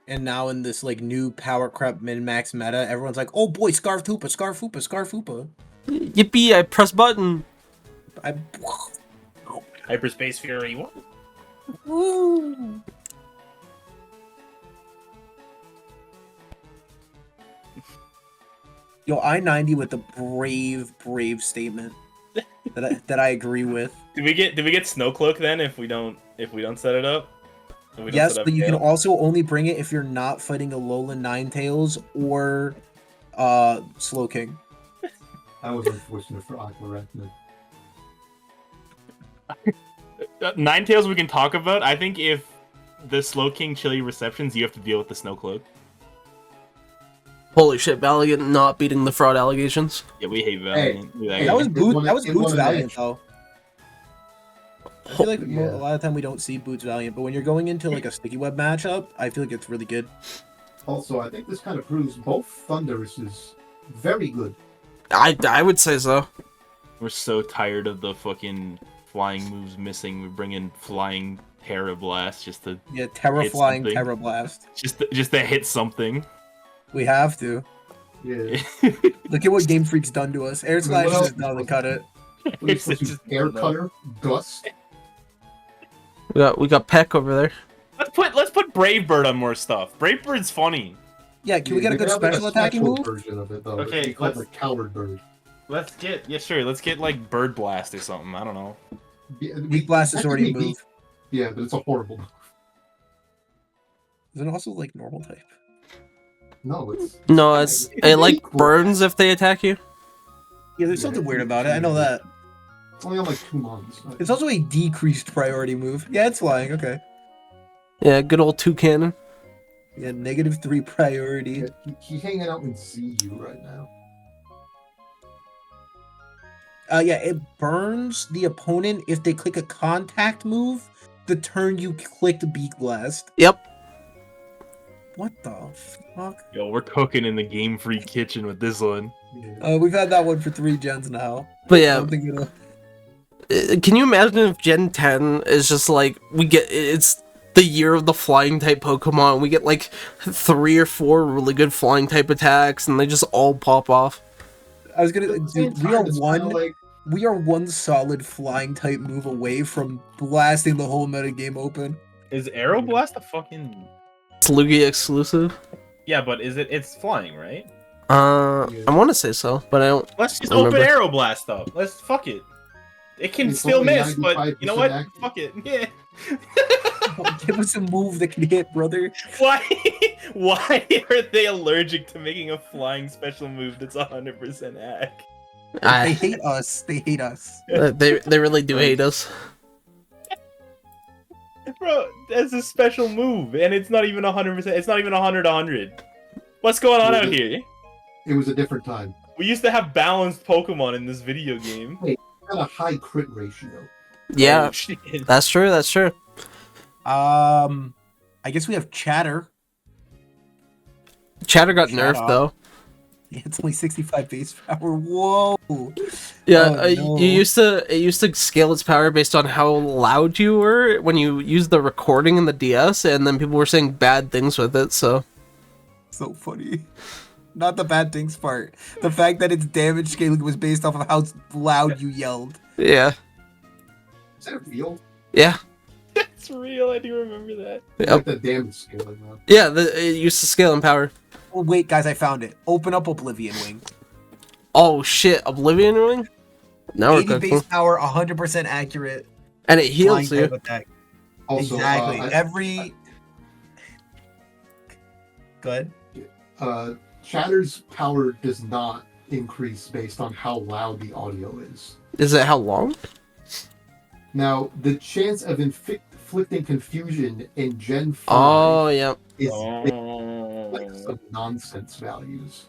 And now in this like new power crap min-max meta, everyone's like, oh boy, Scarf Hoopa, Scarf Hoopa, Scarf Hoopa. Yippee, I press button. I... Hyperspace Fury. What? Woo! Yo, I-90 with the brave statement that I agree with. Did we get Snowcloak then if we don't set it up? If we don't Yes, set up but you can Gale? also only bring it if you're not fighting Alolan Ninetales or Slow King. I was unfortunate for Aquarecna. Ninetales we can talk about. I think if the Slow King Chili receptions, you have to deal with the Snowcloak. Holy shit, Valiant not beating the fraud allegations. Yeah, we hate Valiant. Hey, That was it Boots. won- That was it Boots won an Valiant edge. though. I feel like Yeah. a lot of time we don't see Boots Valiant, but when you're going into like a sticky web matchup, I feel like it's really good. Also, I think this kind of proves both Thundurus is very good. I would say so. We're so tired of the fucking flying moves missing. We bring in flying Terra Blast just to Yeah, Terra Flying, something. Terra Blast. just to hit something. We have to. Yeah. Look at what Game Freak's done to us. Air Slash Well, just doesn't cut it. What are you supposed to do? Air cutter, dust. We got Peck over there. Let's put Brave Bird on more stuff. Brave Bird's funny. Yeah, can we get a You good have, like, special attacking special move? version of it, though. Okay, It's called let's- the Coward Bird. Let's get like Bird Blast or something. I don't know. Yeah, Weak Blast is already a technically move. Yeah, but it's a horrible move. Is it also like normal type? No, it's No, it like equal. burns if they attack you. Yeah, there's something weird about it. I know that. It's only on like 2 months. It's also a decreased priority move. Yeah, it's flying. Okay. Yeah, good old Toucannon. Yeah, -3 priority. Yeah, he's hanging out in ZU right now. Yeah, it burns the opponent if they click a contact move the turn you clicked Beak Blast. Yep. What the fuck? Yo, we're cooking in the Game Freak kitchen with this one. Yeah. We've had that one for 3 gens now. But I yeah, don't think it'll... can you imagine if Gen 10 is just like it's the year of the flying type Pokemon? We get like 3 or 4 really good flying type attacks, and they just all pop off. I was gonna. At the same Dude, time, it's kinda like, we are one solid flying type move away from blasting the whole meta game open. Is Aeroblast a fucking? It's Lugia exclusive. Yeah, but it's flying, right? I want to say so, but I don't. Let's just Remember. open Aeroblast up. Let's fuck it. It can It's still only miss, but you know what? 95% accurate. Fuck it. Yeah. Give us a move that can hit, brother. Why? Why are they allergic to making a flying special move that's 100% hack? They hate us. They hate us. They really do hate us. Bro, that's a special move, and it's not even 100%. It's not even 100. What's going on out here? it was a different time. We used to have balanced Pokemon in this video game. Had a high crit ratio. Yeah, Oh, shit. that's true. That's true. I guess we have Chatter. Chatter got Shut nerfed up. though. Yeah, it's only 65 base power. Whoa. Yeah, Oh, no. it used to scale its power based on how loud you were when you used the recording in the DS, and then people were saying bad things with it. So So funny. Not the bad things part. The fact that its damage scaling was based off of how loud you yelled. yeah, Is that real? yeah, That's real. I do remember that. Yep. Like the damage scaling up. yeah. It used to scale in power. Oh, wait, guys, I found it. Open up Oblivion Wing. Oh shit, Oblivion Ring. Now we're 80 cooking. base power, 100% accurate. And it flying heals type you. attack. Also, Exactly. Go ahead. Chatter's power does not increase based on how loud the audio is. Is it how long? Now, the chance of inflicting confusion in Gen 5 Oh, yeah. is Oh. like some nonsense values.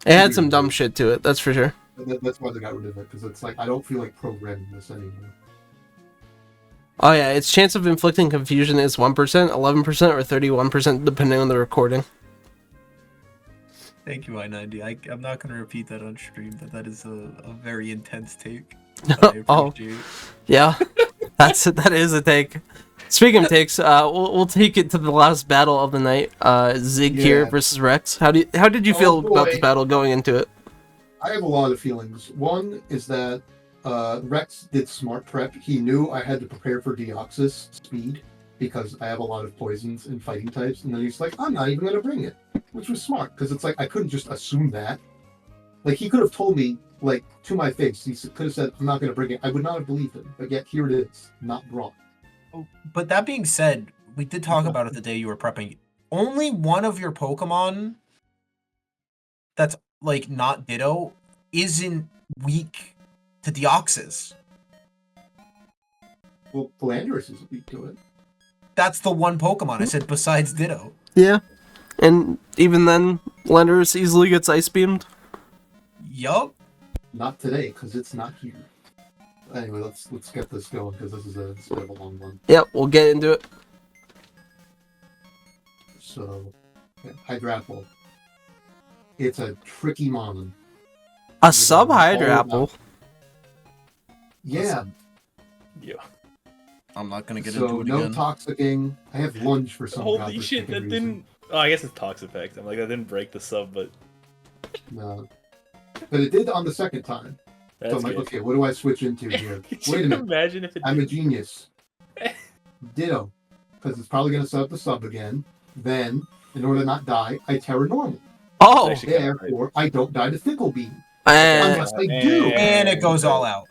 It had some dumb shit to it, that's for sure. That's why they got rid of it, because it's like, I don't feel like programming this anymore. Oh, yeah, its chance of inflicting confusion is 1%, 11%, or 31%, depending on the recording. Thank you, I90. I'm not going to repeat that on stream, but that is a very intense take. I Oh, appreciate it. yeah. That is a take. Speaking of takes, we'll take it to the last battle of the night. Zig here Yeah. versus Rex. How did you Oh, feel about this boy. battle going into it? I have a lot of feelings. One is that Rex did smart prep. He knew I had to prepare for Deoxys speed because I have a lot of poisons and fighting types. And then he's like, I'm not even going to bring it, which was smart because it's like I couldn't just assume that. Like, he could have told me, like, to my face. He could have said, I'm not going to bring it. I would not have believed him. But yet, here it is, not brought. But that being said, we did talk about it the day you were prepping. Only one of your Pokemon that's, like, not Ditto isn't weak to Deoxys. Well, Landorus is weak to it. That's the one Pokemon I said besides Ditto. Yeah. And even then, Landorus easily gets ice beamed. Yup. Not today, because it's not here. Anyway, let's get this going, because this is a bit of a long one. Yep, we'll get into it. So, yeah, Hydrapple. It's a tricky mon. A sub-Hydrapple. Yeah, Yeah. I'm not gonna get so into it no again. toxicking. I have lunge for some Holy godforsaken shit, that reason. didn't. Oh, I guess it's Tox Effect. I'm like, that didn't break the sub, but No. But it did on the second time. that's So I'm like, good. okay, what do I switch into here? Could Wait a you minute. imagine if it I'm a did? genius. Ditto. Because it's probably going to set up the sub again. Then, in order to not die, I Terra Normal. Oh! Actually, kinda right. Therefore, I don't die to Fickle Beam. Unless I do. And it goes all out.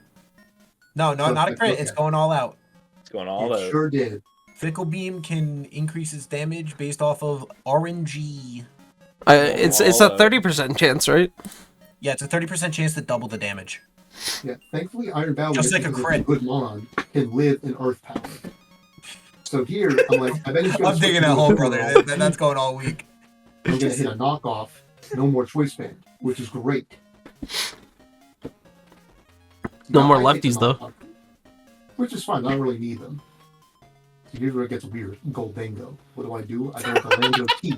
No, So not a it's crit. like, It's okay. going all out. It's going all It out. sure did. Fickle Beam can increase its damage based off of RNG. It's a 30% chance, right? Yeah, it's a 30% chance to double the damage. Yeah, thankfully, Iron Battle, Just like a because crit. it's good mon, can live in Earth Power. So here, I'm like, I bet he's gonna I'm switch digging to that hole, a brother. roll. That's going all week. I'm gonna hit a knockoff, no more choice band, which is great. No Now, more I hit the lefties, though. knockoff, which is fine. I don't really need them. Here's where it gets weird. Goldango. What do? I go with Goldango T.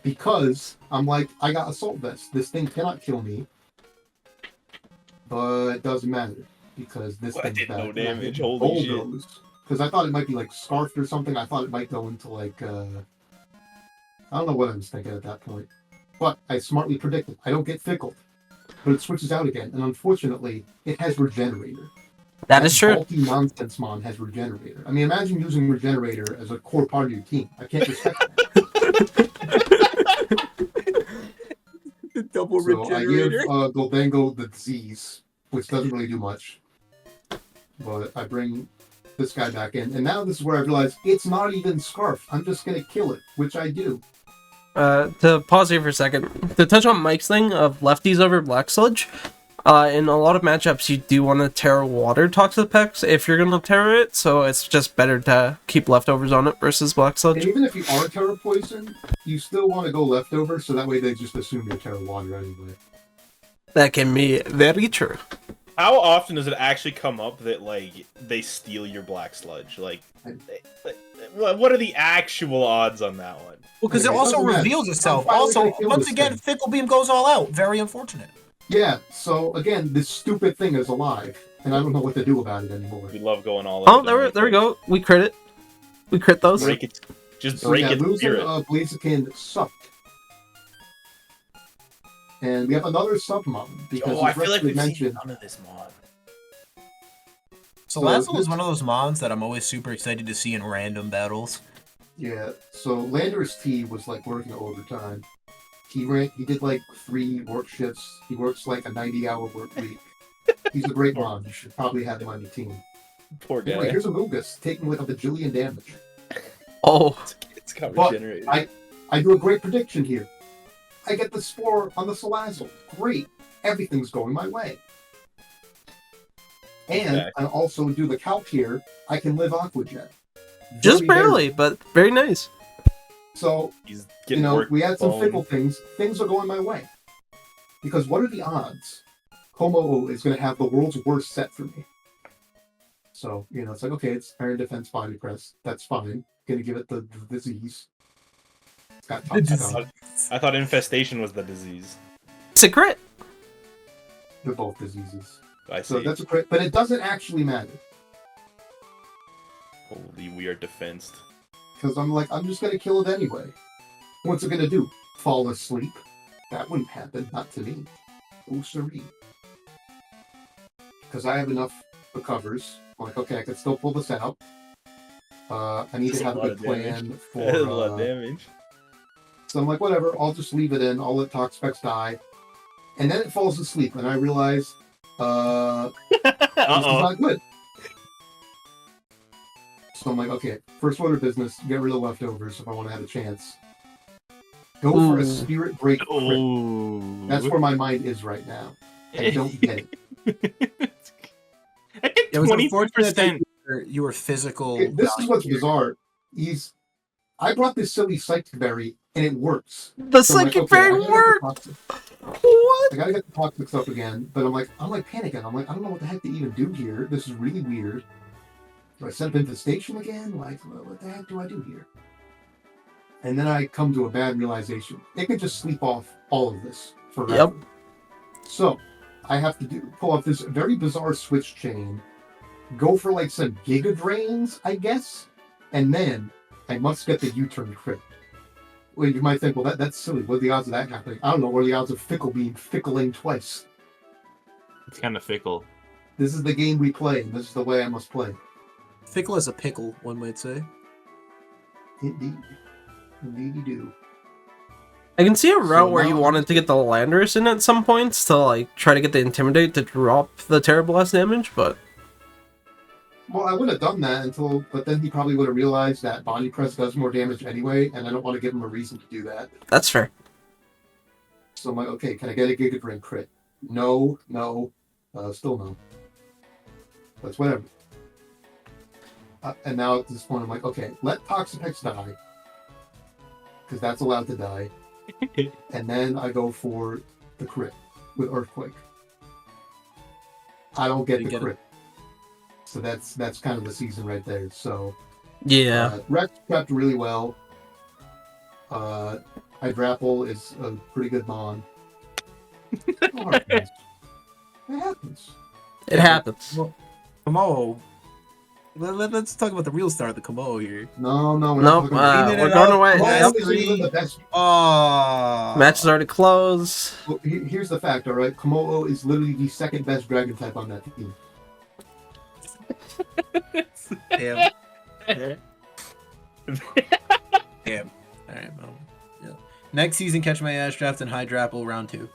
Because I'm like, I got Assault Vest. This thing cannot kill me. But it doesn't matter. Because this Well, I thing's did bad. no And I damage, hit holy shit. Bulldoze. Because I thought it might be like Scarfed or something. I thought it might go into like, I don't know what I was thinking at that point. But I smartly predicted. I don't get Fickled. But it switches out again. And unfortunately, it has Regenerator. That is true. Bulky nonsense mon has Regenerator. I mean, imagine using Regenerator as a core part of your team. I can't respect that. Double So I give Goldango the disease, which doesn't really do much. But I bring this guy back in, and now this is where I realize it's not even Scarf. I'm just gonna kill it, which I do. To pause here for a second, to touch on Mike's thing of lefties over Black Sludge, in a lot of matchups you do want to Terra Water Toxapex if you're going to Terra it, so it's just better to keep leftovers on it versus Black And Sludge. even if you are Terra Poison, you still want to go leftover, so that way they just assume you're Terra Water anyway. That can be very true. How often does it actually come up that like they steal your Black Sludge? Like, what are the actual odds on that one? Well, because it Anyway, also doesn't matter. reveals itself. I'm finally Also, gonna kill once this again, thing. Fickle Beam goes all out. Very unfortunate. Yeah, so again, this stupid thing is alive, and I don't know what to do about it anymore. We love going all Oh, out. there we go. We crit it. We crit those. Break it. Just So break yeah, its losing spirit. Blaziken sucked. And we have another submon, because Oh, I as feel Rex like did we've seen mention, none of this mod. So So Lazo is this- one of those mons that I'm always super excited to see in random battles. yeah, so Landorus T was like working overtime. He did like 3 work shifts. He works like a 90-hour work week. He's a great mod. You should probably have him on your team. Poor guy. Anyway, here's a Mogus taking like a bajillion damage. Oh, It's got But regenerated. I do a great prediction here. I get the spore on the Salazzle. Great. Everything's going my way. And Okay. I also do the calc here. I can live Aqua Jet. just Very, very- barely, but very nice. So, He's you getting know, worked we had some bone. fickle things. Things are going my way. Because what are the odds? Komo is going to have the world's worst set for me. So, you know, it's like, okay, it's Iron Defense Body Press. That's fine. Going to give it the disease. It's got top stuff. I thought infestation was the disease. It's a crit. They're both diseases. I So see. that's a crit, but it doesn't actually matter. Holy, we are defensed. Because I'm like, I'm just going to kill it anyway. What's it going to do? Fall asleep? That wouldn't happen. Not to me. Oh, sorry. Because I have enough recovers. I'm like, okay, I can still pull this out. I need That's to a have a lot good of damage. plan That is a lot of for... damage. So I'm like, whatever, I'll just leave it in. I'll let Toxpex die. And then it falls asleep, and I realize, this is Uh-oh. not good. So I'm like, okay, first order of business, get rid of the leftovers if I want to have a chance. Go for a Ooh. spirit break crit. Oh. That's where my mind is right now. I don't get it. I It get was unfortunate that 20%. you were physical. Okay, this is value what's here. bizarre. I brought this silly psychic berry, and it works. The So I'm like, psychic okay, berry I gotta get the worked. toxic- What? I gotta get the toxics up again, but I'm like panicking. I'm like, I don't know what the heck to even do here. This is really weird. Do I set up infestation again? Like, what the heck do I do here? And then I come to a bad realization. It can just sleep off all of this forever. Yep. So I have to pull off this very bizarre switch chain, go for like some giga drains, I guess, and then I must get the U-turn crit. Well, you might think, well, that's silly. What are the odds of that happening? I don't know. What are the odds of Fickle being fickling twice? It's kind of fickle. This is the game we play, and this is the way I must play. Fickle as a pickle, one might say. Indeed. Indeed you do. I can see a route So where you now- wanted to get the Landorus in at some points to like try to get the Intimidate to drop the Terrablast damage, but Well, I would have done that but then he probably would have realized that Body Press does more damage anyway, and I don't want to give him a reason to do that. that's fair. So I'm like, okay, can I get a Giga Drain crit? No, still no. But it's whatever. And now at this point, I'm like, okay, let Toxapex die. Because that's allowed to die. And then I go for the crit with Earthquake. I don't get You the get it. crit. So that's kind of the season right there. So Yeah. Rex prepped really well. Hydrapple is a pretty good mon. It happens. It happens. It happens. Well, Komodo. Let's talk about the real star of the Komodo here. No, we're Nope, not talking about Cleaning we're it going up. away. Komodo Yep. isn't even the best. Oh, Match is already closed. Well, here's the fact, all right? Komodo is literally the second best dragon type on that team. damn. Damn. All right, well, yeah. Next season, catch my ass draft and Hydrapple round 2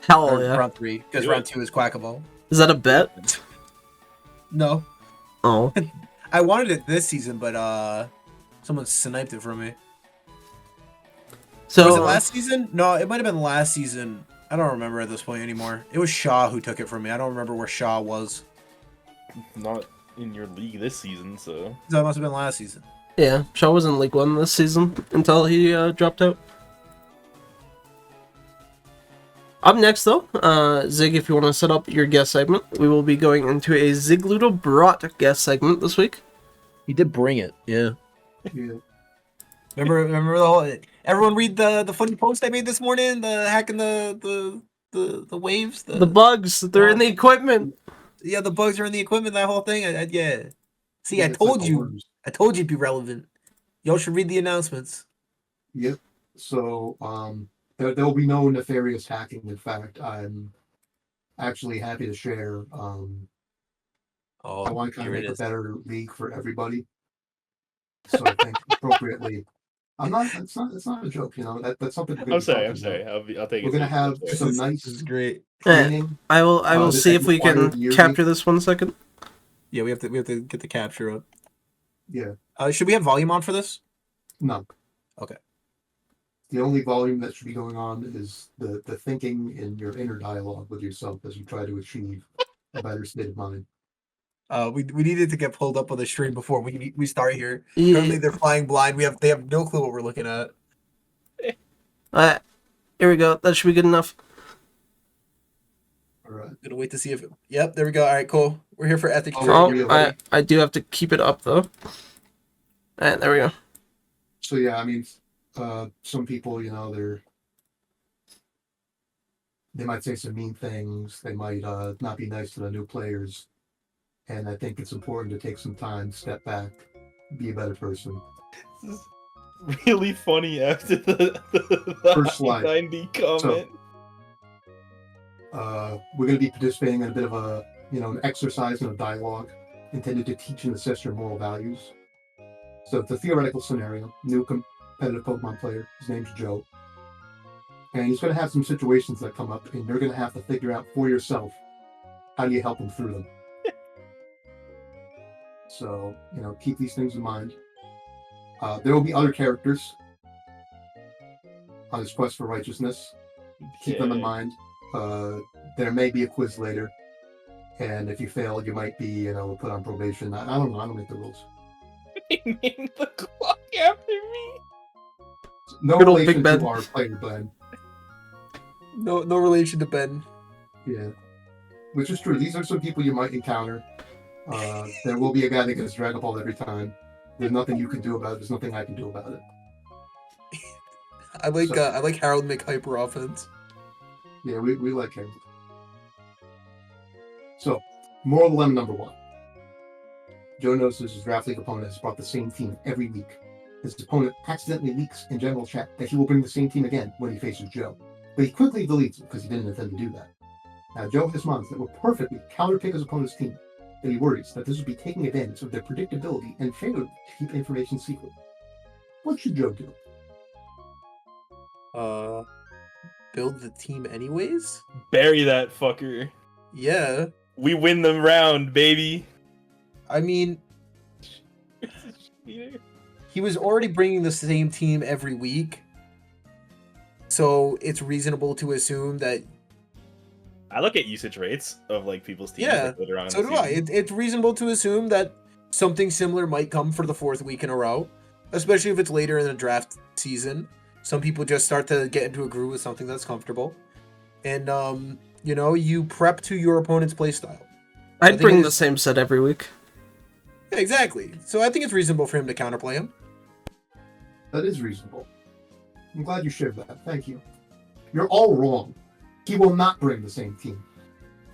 Hell or yeah. round 3 because Do round it. 2 is Quackable. Is that a bet? No, Oh. I wanted it this season, but someone sniped it from me. So Was it last season? No, it might have been last season. I don't remember at this point anymore. It was Shaw who took it from me. I don't remember where Shaw was. Not in your league this season, so. That must have been last season. yeah, Shaw was in League 1 this season until he dropped out. Up next, though, Zig, if you want to set up your guest segment, we will be going into a Zigludo brought guest segment this week. He did bring it. Yeah. Yeah. Remember the whole. Everyone read the funny post I made this morning. The hacking the waves. The bugs, they're in the equipment. Yeah, the bugs are in the equipment. That whole thing. Yeah. See, Yeah, I it's told like you. worms. I told you it'd be relevant. Y'all should read the announcements. Yep. So, there'll be no nefarious hacking. In fact, I'm actually happy to share. I want to kind of here it make a is. better league for everybody. So I think appropriately, I'm not. It's not. It's not a joke. You know that's something. We're gonna I'm be sorry. talking I'm sorry. about. I'll take it. We're gonna have This some is, nice this is great. training. I will This see if we required can yearly. capture this 1 second. Yeah, we have to get the capture up. Yeah. Should we have volume on for this? No. Okay. The only volume that should be going on is the thinking in your inner dialogue with yourself as you try to achieve a better state of mind. We needed to get pulled up on the stream before we start here. Yeah. Currently, they're flying blind. They have no clue what we're looking at. Here we go. That should be good enough. All right. Gonna wait to see if. Yep, there we go. All right, cool. We're here for ethics Oh, training. Oh, I do have to keep it up though. And there we go. So yeah, I mean, some people, you know, they might say some mean things. They might not be nice to the new players, and I think it's important to take some time, step back, be a better person. This is really funny after the First slide. 90 comment. We're going to be participating in a bit of a, an exercise and a dialogue intended to teach and assess your moral values. So it's a theoretical scenario. New competitive Pokemon player. His name's Joe. And he's going to have some situations that come up, and you're going to have to figure out for yourself how do you help him through them. So, keep these things in mind. There will be other characters on his quest for righteousness. Keep them in mind. There may be a quiz later, and if you fail, you might be, put on probation. I don't know. I don't make the rules. He named the clock after me. No Good old relation Big Ben. to our player, Ben. No relation to Ben. Yeah, which is true. These are some people you might encounter. There will be a guy that gets Dragon Ball every time. There's nothing you can do about it. There's nothing I can do about it. I like Harold McHyper offense. Yeah, we like him. So, moral dilemma number 1. Joe notices his draft league opponent has brought the same team every week. His opponent accidentally leaks in general chat that he will bring the same team again when he faces Joe. But he quickly deletes it because he didn't intend to do that. Now, Joe has mons that will perfectly counterpick his opponent's team, but he worries that this would be taking advantage of their predictability and failure to keep information secret. What should Joe do? Build the team anyways? Bury that fucker. Yeah. We win the round, baby. I mean, he was already bringing the same team every week, so it's reasonable to assume that. I look at usage rates of people's teams. Yeah, later on in so the do I. season. It's reasonable to assume that something similar might come for the 4th week in a row, especially if it's later in the draft season. Some people just start to get into a groove with something that's comfortable, and you prep to your opponent's playstyle. I'd bring the same set every week. Yeah, exactly. So I think it's reasonable for him to counterplay him. That is reasonable. I'm glad you shared that. Thank you. You're all wrong. He will not bring the same team.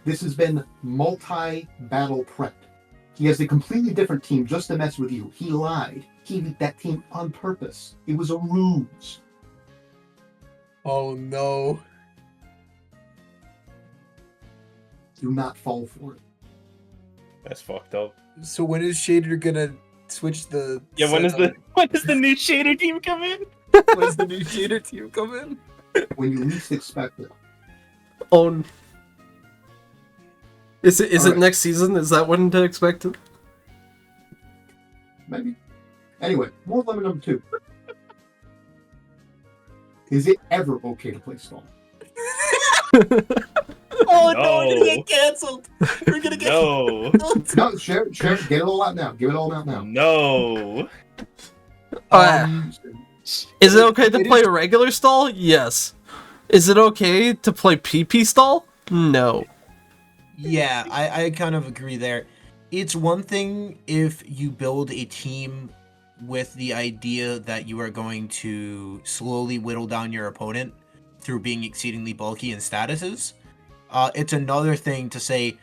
This has been multi-battle prep. He has a completely different team just to mess with you. He lied. He beat that team on purpose. It was a ruse. Oh no. Do not fall for it. That's fucked up. So when is Shader gonna switch the? Yeah, when setup? does the new shader team come in? When's the new Shader team come in? When you least expect it. Oh. Is it Alright. next season? Is that when to expect it? Maybe. Anyway, more lemon number 2. Is it ever okay to play stall? Oh No. no, we're gonna get canceled. We're gonna get No. No, share, get it all out now. Give it all out now. No. Is it okay to It play is- a regular stall? Yes. Is it okay to play PP stall? No. Yeah, I kind of agree there. It's one thing if you build a team with the idea that you are going to slowly whittle down your opponent through being exceedingly bulky in statuses. It's another thing to say,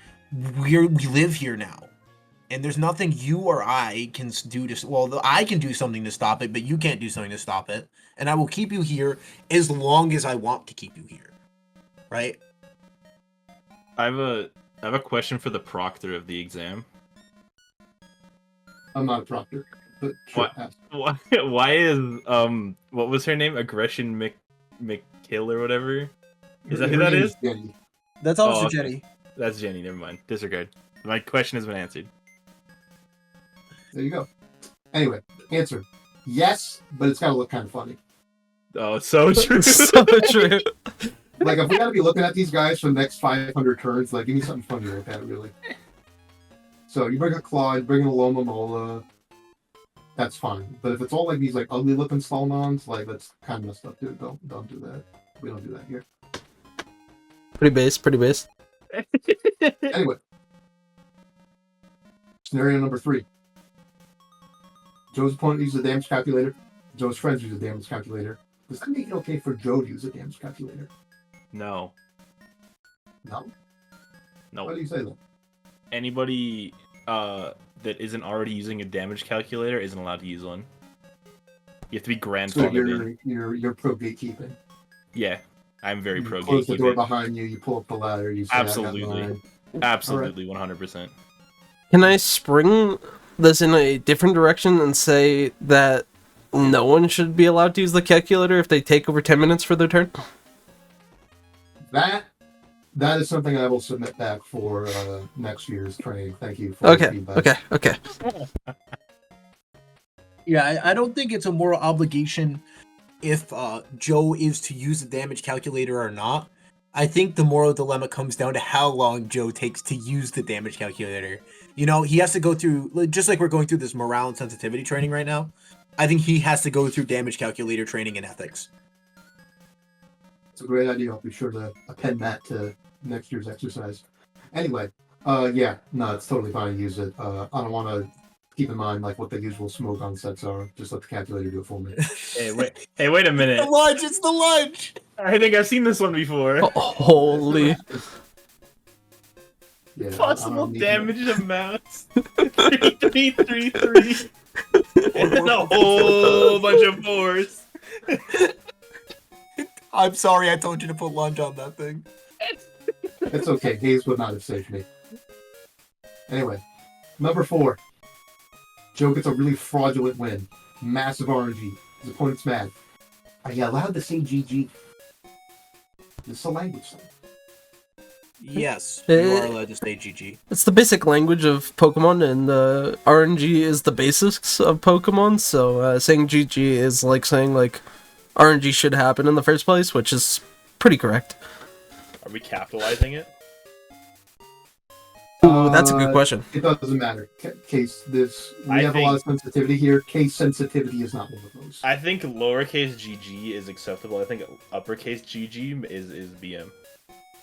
we live here now. And there's nothing you or I can do to... Well, I can do something to stop it, but you can't do something to stop it. And I will keep you here as long as I want to keep you here. Right? I have a question for the proctor of the exam. I'm not a proctor. But sure, Why? Why is what was her name? Aggression McKill or whatever? Is that who her that name is? Jenny. That's Officer okay. Jenny. That's Jenny. Never mind. Disregard. My question has been answered. There you go. Anyway, answer. Yes, but it's gotta look kind of funny. Oh, it's so true. So true. Like, if we gotta be looking at these guys for the next 500 turns, like, give me something funny to look at, really. So, you bring a Claw, you bring a Loma Mola, that's fine. But if it's all like these, like, ugly looking Slalomons, like, that's kind of messed up, dude. Don't do that. We don't do that here. Pretty base, pretty base. Anyway. Scenario number 3. Joe's opponent uses a damage calculator. Joe's friends use a damage calculator. Does that make it okay for Joe to use a damage calculator? No. No? No. Why do you say that? Anybody that isn't already using a damage calculator isn't allowed to use one. You have to be So grandfathered in. you're pro gatekeeping. Yeah, I'm very You pro close the door gatekeeping. behind you, you pull up the ladder, you say, I got Absolutely. mine. Absolutely, 100%. Can I spring this in a different direction and say that no one should be allowed to use the calculator if they take over 10 minutes for their turn? That is something I will submit back for next year's training. Thank you for the Okay, feedback. okay. Yeah, I don't think it's a moral obligation if Joe is to use the damage calculator or not. I think the moral dilemma comes down to how long Joe takes to use the damage calculator. You know, he has to go through, just like we're going through this morale and sensitivity training right now. I think he has to go through damage calculator training and ethics. It's a great idea. I'll be sure to append that to next year's exercise. Anyway, yeah, no, it's totally fine to use it. I don't want to keep in mind like what the usual smoke on sets are. Just let the calculator do it for me. Hey, wait a minute. The lunge, it's the lunge! I think I've seen this one before. Oh, holy. Yeah, I Possible don't need damage amounts 3333 and then a whole bunch of fours. I'm sorry I told you to put lunge on that thing. It's okay. Hayes would not have saved me. Anyway, number 4. Joe gets a really fraudulent win. Massive RNG. His opponent's mad. Are you allowed to say GG? This is a language thing. Yes, you are allowed to say GG. It's the basic language of Pokemon, and RNG is the basics of Pokemon, so saying GG is like saying, like, RNG should happen in the first place, which is pretty correct. Are we capitalizing it? Ooh, that's a good question. It doesn't matter. Case this, we I have a lot of think- sensitivity here. Case sensitivity is not one of those. I think lowercase GG is acceptable. I think uppercase GG is BM.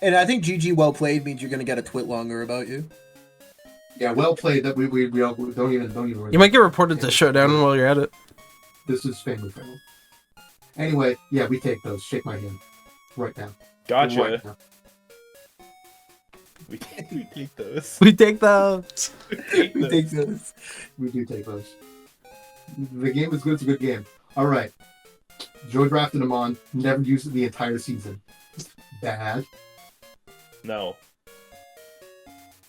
And I think GG well played means you're gonna get a twit longer about you. Yeah, well played. That we don't even. You might get reported to Showdown while you're at it. This is family friendly. Anyway, yeah, we take those. Shake my hand, right now. Gotcha. Right now. We take those. We take those. We take those. We do take those. The game is good. It's a good game. All right. Joe drafted him on. Never used it the entire season. Bad. No.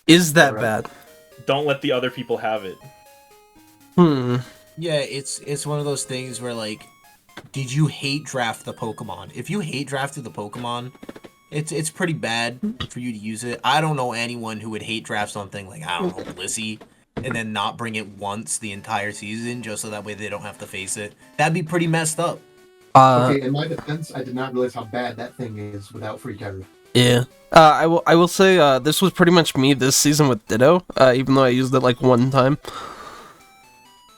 Is that Alright. bad? Don't let the other people have it. Yeah, it's one of those things where, like, did you hate draft the Pokemon? If you hate drafted the Pokemon, it's pretty bad for you to use it. I don't know anyone who would hate draft something like, I don't know, Blissey, and then not bring it once the entire season just so that way they don't have to face it. That'd be pretty messed up. Okay, in my defense, I did not realize how bad that thing is without Free Terror. Yeah. I will say this was pretty much me this season with Ditto, even though I used it like one time.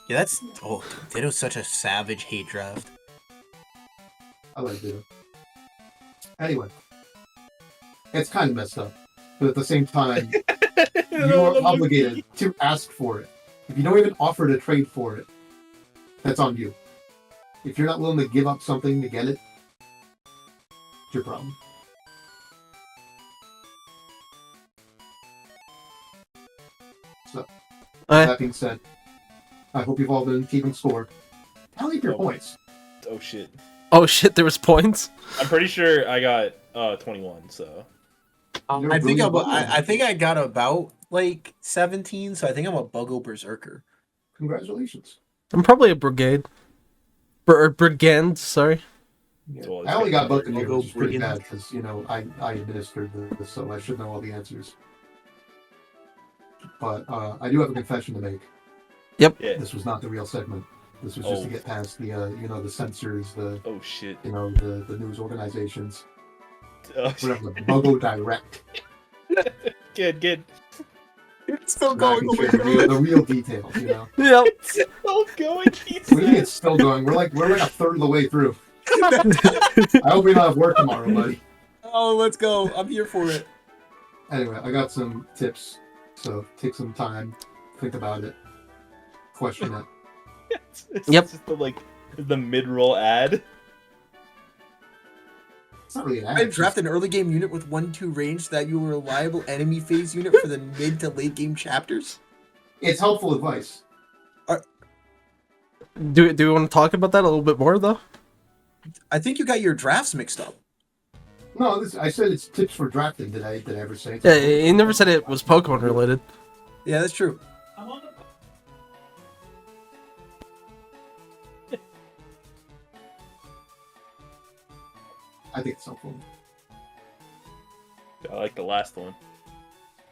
Yeah, that's... Oh, dude, Ditto's such a savage hate draft. I like Ditto. Anyway, it's kind of messed up, but at the same time, you are obligated to ask for it. If you don't even offer to trade for it, that's on you. If you're not willing to give up something to get it, it's your problem. So, that being said, I hope you've all been keeping score. Tally up your points. Oh shit. Oh shit, there was points? I'm pretty sure I got 21. So. You're I think brilliant. I think I got about like 17, so I think I'm a Buggo Berserker. Congratulations. I'm probably a brigade. Brigand, sorry. Yeah. Well, it's I only got got Buccaneer, Logo which is pretty Brigand. bad because I administered this, so I should know all the answers. But I do have a confession to make. Yeah. This was not the real segment. This was just to Oh. get past the the censors, the Oh shit. the news organizations, Oh, whatever the Buggo Direct. good. It's still So I going. can share the real details. Yep. It's still going. What do you mean it's still going? We're like a third of the way through. I hope we don't have work tomorrow, buddy. Oh, let's go. I'm here for it. Anyway, I got some tips, so take some time, think about it, question it. It's Yep. just the mid-roll ad. It's not really an I ad. draft an early game unit with 1/2 range so that you are a reliable enemy phase unit for the mid to late game chapters. It's helpful advice. Do we want to talk about that a little bit more though? I think you got your drafts mixed up. No, I said it's tips for drafting. Did I ever say? Yeah, he never said it was Pokemon related. Yeah, that's true. I think it's helpful. I like the last one.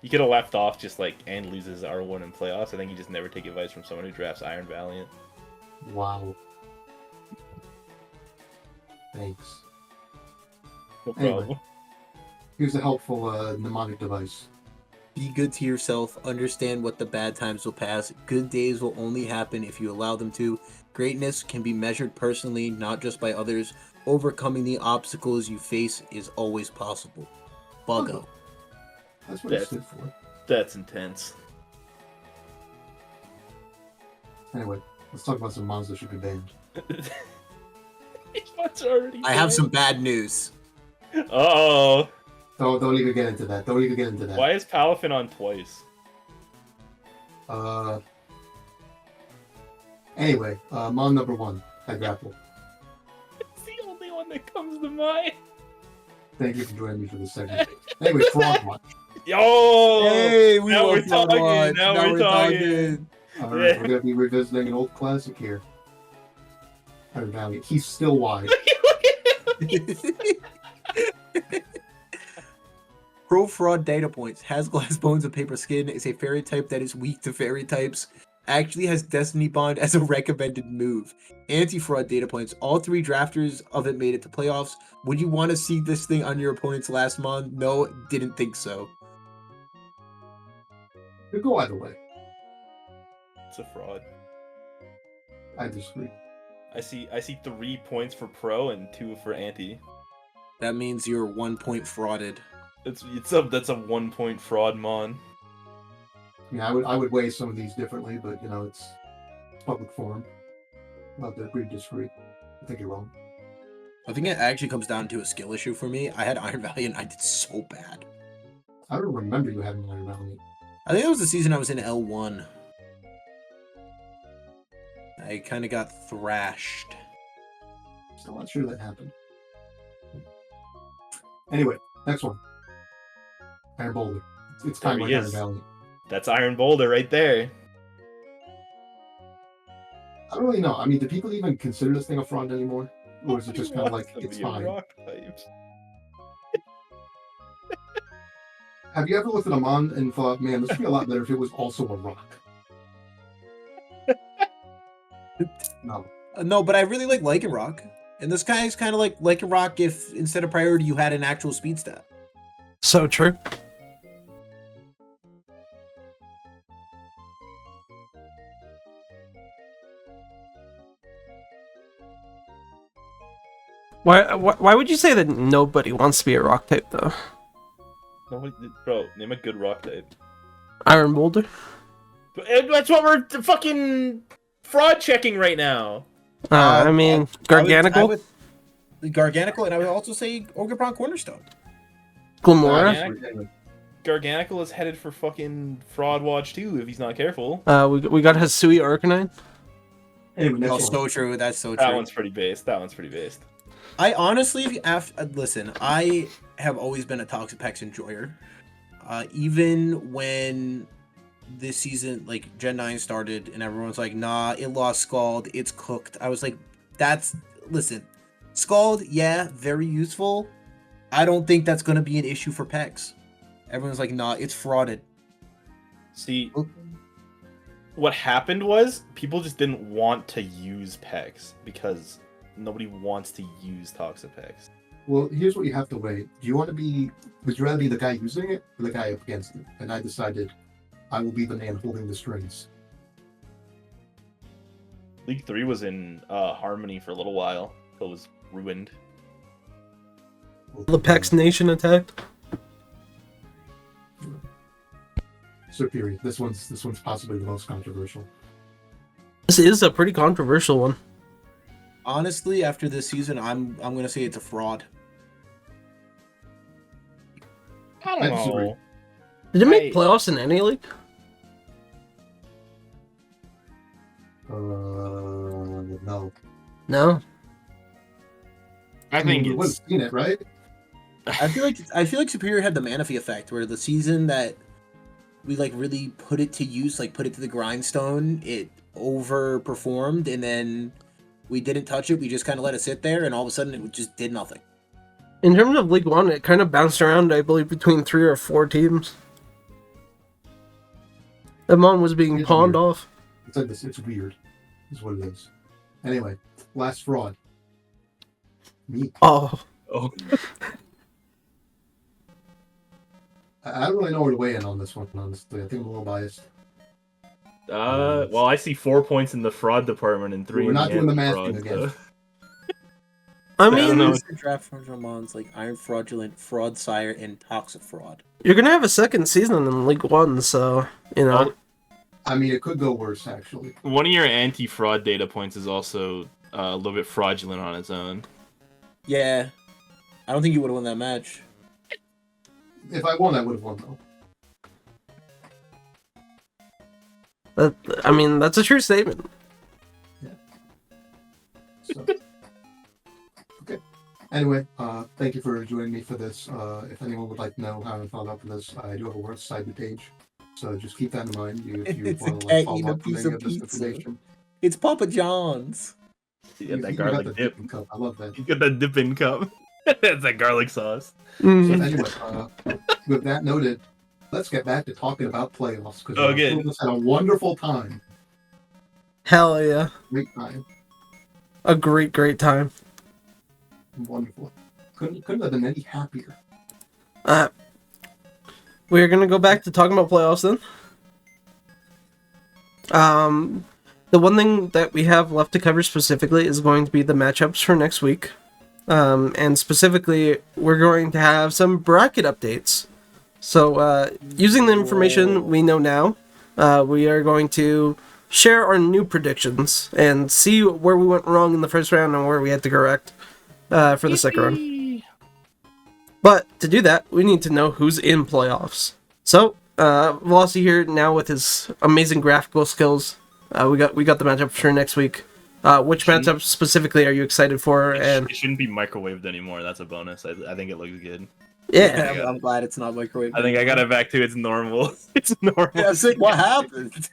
You could have left off just and loses R1 in playoffs. I think you just never take advice from someone who drafts Iron Valiant. Wow. Thanks. No Anyway. problem. Here's a helpful mnemonic device. Be good to yourself. Understand what the bad times will pass. Good days will only happen if you allow them to. Greatness can be measured personally, not just by others. Overcoming the obstacles you face is always possible. Buggo. That's what it That's- stood for. That's intense. Anyway, let's talk about some mons that should be banned. What's already I have some bad news. Oh, Don't even get into that. Don't even get into that. why is Palafin on twice? Anyway, mon number 1, I grapple. It's the only one that comes to mind. Thank you for joining me for this segment. Anyway, Frog Watch. Yo! Hey, we now love we're talking, Fraud. now we're talking. Alright, Yeah. we're gonna be revisiting an old classic here. Iron Valiant. He's still wide. Pro fraud data points. Has glass bones and paper skin. Is a fairy type that is weak to fairy types. Actually has Destiny Bond as a recommended move. Anti-fraud data points. All 3 drafters of it made it to playoffs. Would you want to see this thing on your opponent's last mon? No, didn't think so. Could go either way. It's a fraud. I disagree. I see 3 points for pro and 2 for anti. That means you're 1 point frauded. That's a 1 point fraud mon. Yeah, I would weigh some of these differently, but it's public forum. Not to agree, disagree. I think you're wrong. I think it actually comes down to a skill issue for me. I had Iron Valiant. I did so bad. I don't remember you having Iron Valiant. I think it was the season I was in L1. I kind of got thrashed. Still not sure that happened. Anyway, next one. Iron Boulder. It's time There like he Iron is. Valiant. That's Iron Boulder right there. I don't really know. I mean, do people even consider this thing a fraud anymore? Or is it just kind of like, Nobody it's wants to be a fine? rock type. Have you ever looked at a mon and thought, man, this would be a lot better if it was also a rock? No. No, but I really like Lycanroc. And this guy is kind of like Lycanroc if instead of priority you had an actual speed stat. So true. Why would you say that nobody wants to be a rock type though? Bro, name a good rock type. Iron Boulder? That's what we're fucking fraud checking right now. I mean, Garganical? Garganical, and I would also say Ogreprong Cornerstone. Glamora? Garganic- Garganical is headed for fucking fraud watch too if he's not careful. We got Hisui Arcanine. Anyway, next Oh, one. so true. That's so That true. one's pretty based. I honestly, if you listen, I have always been a Toxapex enjoyer. Even when this season, like Gen 9 started, and everyone's like, nah, it lost Scald, it's cooked. I was like, listen, Scald, yeah, very useful. I don't think that's gonna be an issue for Pex. Everyone's like, nah, it's frauded. See, what happened was people just didn't want to use PEX because nobody wants to use Toxapex. Well, here's what you have to weigh. Do you want to be? Would you rather be the guy using it or the guy up against it? And I decided I will be the man holding the strings. League 3 was in Harmony for a little while. It was ruined. The Pex Nation attacked. Superior. This one's possibly the most controversial. This is a pretty controversial one. Honestly, after this season, I'm gonna say it's a fraud. I I don't disagree. know. Did it make playoffs in any league? No. No. I think we would have it's seen it, right? I feel like Superior had the Manaphy effect, where the season that we like really put it to use, like put it to the grindstone, it overperformed, and then we didn't touch it. We just kind of let it sit there, and all of a sudden it just did nothing. In terms of League One, it kind of bounced around, I believe, between 3 or 4 teams. Amon was being It's pawned weird. off. It's like this. It's weird. Is what it is. Anyway, last fraud. Me. Oh. oh, I don't really know where to weigh in on this one, honestly. I think I'm a little biased. well, I see 4 points in the fraud department and 3 We're in not doing the anti-fraud, masking again. so- I don't mean, know. Recent draft from Ramon's like Iron Fraudulent, Fraud Sire, and Toxic Fraud. you're going to have a second season in League One, so, you know. I mean, it could go worse, actually. One of your anti-fraud data points is also a little bit fraudulent on its own. Yeah, I don't think you would have won that match. If I won, I would have won, though. I mean, that's a true statement. So. Okay. Anyway, thank you for joining me for this. If anyone would like to know how I found out for this, I do have a works cited page. So just keep that in mind. If you It's a want to cat follow eating a up with piece any of of this pizza. information. It's Papa John's. You got that You got the garlic dip. dipping cup. I love that. You got that dipping cup. That's that garlic sauce. So Mm. anyway, with that noted, let's get back to talking about playoffs because Okay. we had a wonderful time. Hell yeah. Great time. A great, great time. Wonderful. Couldn't have been any happier. We're going to go back to talking about playoffs then. The one thing that we have left to cover specifically is going to be the matchups for next week. And specifically, we're going to have some bracket updates. So, using the information we know now, we are going to share our new predictions and see where we went wrong in the first round and where we had to correct for the second round. But to do that, we need to know who's in playoffs. So, Velocity here now with his amazing graphical skills. We got the matchup for next week. Which matchup specifically are you excited for? And It shouldn't be microwaved anymore. That's a bonus. I think it looks good. yeah, I'm glad it's not microwave. I think I got it back to its normal. It's normal. Yeah, I was like, what happened?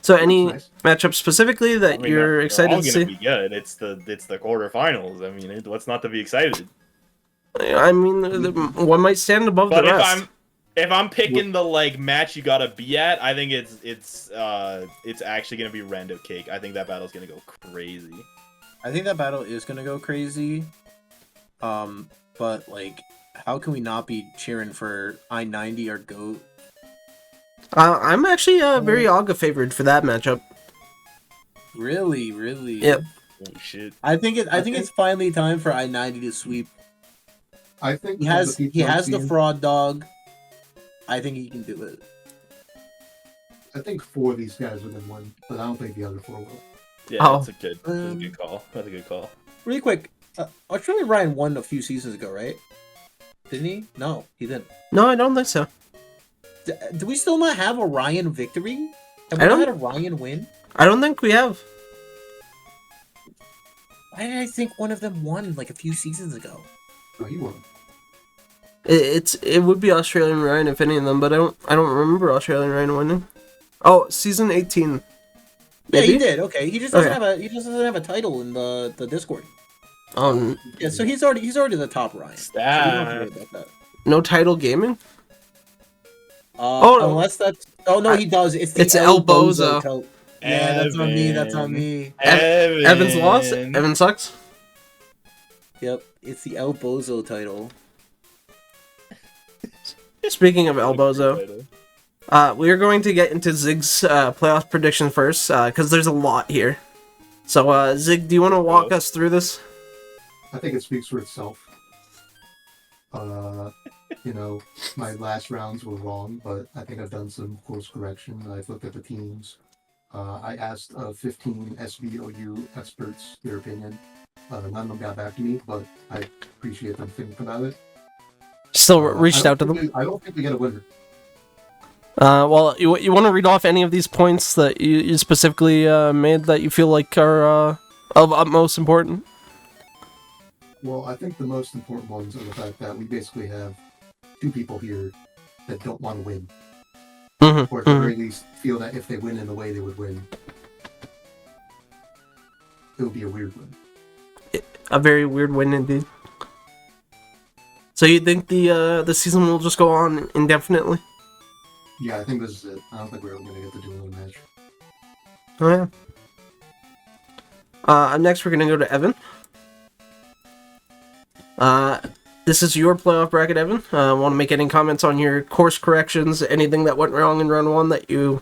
so any Nice. matchup specifically that I mean, you're they're excited all to gonna see? be good. It's the quarterfinals. I mean, what's not to be excited? I mean, one might stand above But the rest. if I'm picking the like match you gotta be at, I think it's actually gonna be Rando Cake. I think that battle's gonna go crazy. I think that battle is gonna go crazy. But like, how can we not be cheering for I-90 or GOAT? I'm actually very Aga favored for that matchup. Really, really. Yep. Holy shit! I think it's finally time for I-90 to sweep. I think He has of the people I'm the seeing, fraud dog. I think he can do it. I think 4 of these guys are going to win, but I don't think the other 4 will. Yeah, Oh. that's a good call. That's a good call. Really quick, Australian Ryan won a few seasons ago, right? Didn't he? No, he didn't. No, I don't think so. Do we still not have a Ryan victory? Have I we don't- not had a Ryan win? I don't think we have. Why did I think one of them won like a few seasons ago? Oh, he won. It would be Australian Ryan if any of them, but I don't remember Australian Ryan winning. Oh, season 18. Yeah, Maybe? he did. Okay, he just doesn't Okay. have a title in the Discord. Um, Yeah, so he's already the top Ryan. So we don't have to worry about that. no title gaming. Oh, no. Unless that's. Oh no, he does. It's El Bozo. Yeah, that's on me. That's on me. Evan's lost. Evan sucks. Yep, it's the El Bozo title. Speaking of El Bozo, we are going to get into Zig's playoff prediction first, because there's a lot here. So, Zig, do you want to walk us through this? I think it speaks for itself. You know, my last rounds were wrong, but I think I've done some course correction. I've looked at the teams. I asked 15 SBOU experts their opinion. None of them got back to me, but I appreciate them thinking about it. Still reached out to them? I don't think we get a winner. Well, you want to read off any of these points that you specifically made that you feel like are of utmost importance? Well, I think the most important ones are the fact that we basically have two people here that don't want to win. Mm-hmm, Or at the very least feel that if they win in the way they would win, it would be a weird win. A very weird win indeed. So you think the season will just go on indefinitely? Yeah, I think this is it. I don't think we're ever going to get to do another match. Oh yeah. Next we're gonna go to Evan. This is your playoff bracket, Evan. Want to make any comments on your course corrections? Anything that went wrong in round one that you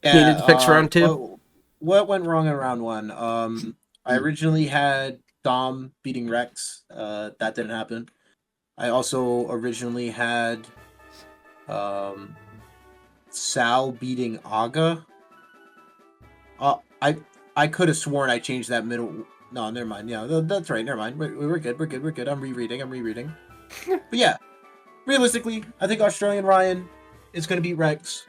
needed to fix for round two? What went wrong in round one? I originally had Dom beating Rex. That didn't happen. I also originally had Sal beating Aga. I could have sworn I changed that middle. No, never mind. Yeah, that's right. Never mind. We're good. We're good. I'm rereading. But yeah, realistically, I think Australian Ryan is going to beat Rex.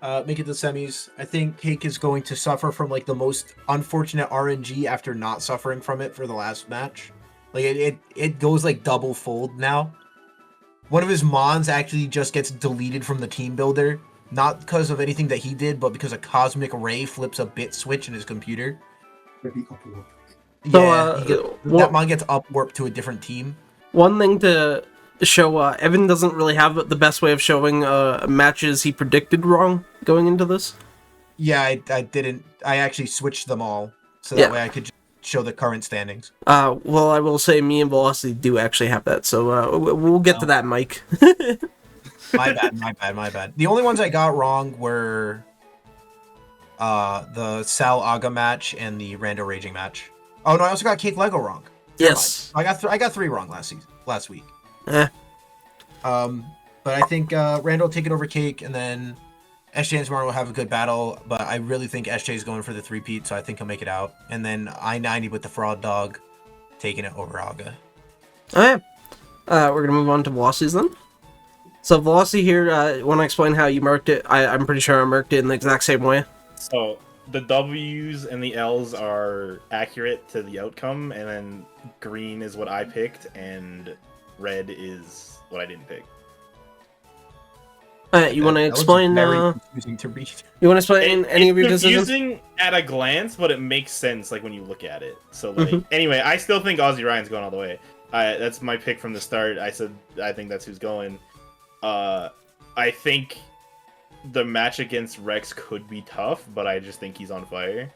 Make it to the semis. I think Cake is going to suffer from like the most unfortunate RNG after not suffering from it for the last match. Like it goes like double fold now. One of his mons actually just gets deleted from the team builder, not because of anything that he did, but because a cosmic ray flips a bit switch in his computer. Maybe upwards. So, That mon gets upwarped to a different team. One thing to show, Evan doesn't really have the best way of showing matches he predicted wrong going into this. Yeah, I didn't. I actually switched them all, so that way I could show the current standings. Well, I will say me and Velocity do actually have that, so we'll get to that, Mike. My bad. The only ones I got wrong were the Sal Aga match and the Rando Raging match. Oh no, I also got Cake Lego wrong. Yes. I got three wrong last week. Eh. But I think Rando will take it over Cake, and then SJ and Smart will have a good battle. But I really think SJ is going for the 3-peat, so I think he'll make it out. And then I-90 with the Fraud Dog taking it over Aga. Alright. We're gonna move on to Velocities then. So Velocity here, want to explain how you marked it? I'm pretty sure I marked it in the exact same way. So the W's and the L's are accurate to the outcome, and then green is what I picked, and red is what I didn't pick. You want to explain? Very confusing to read. You want to explain any of your decisions? It's confusing at a glance, but it makes sense like when you look at it. So like, anyway, I still think Aussie Ryan's going all the way. That's my pick from the start. I said I think that's who's going. I think the match against Rex could be tough, but I just think he's on fire.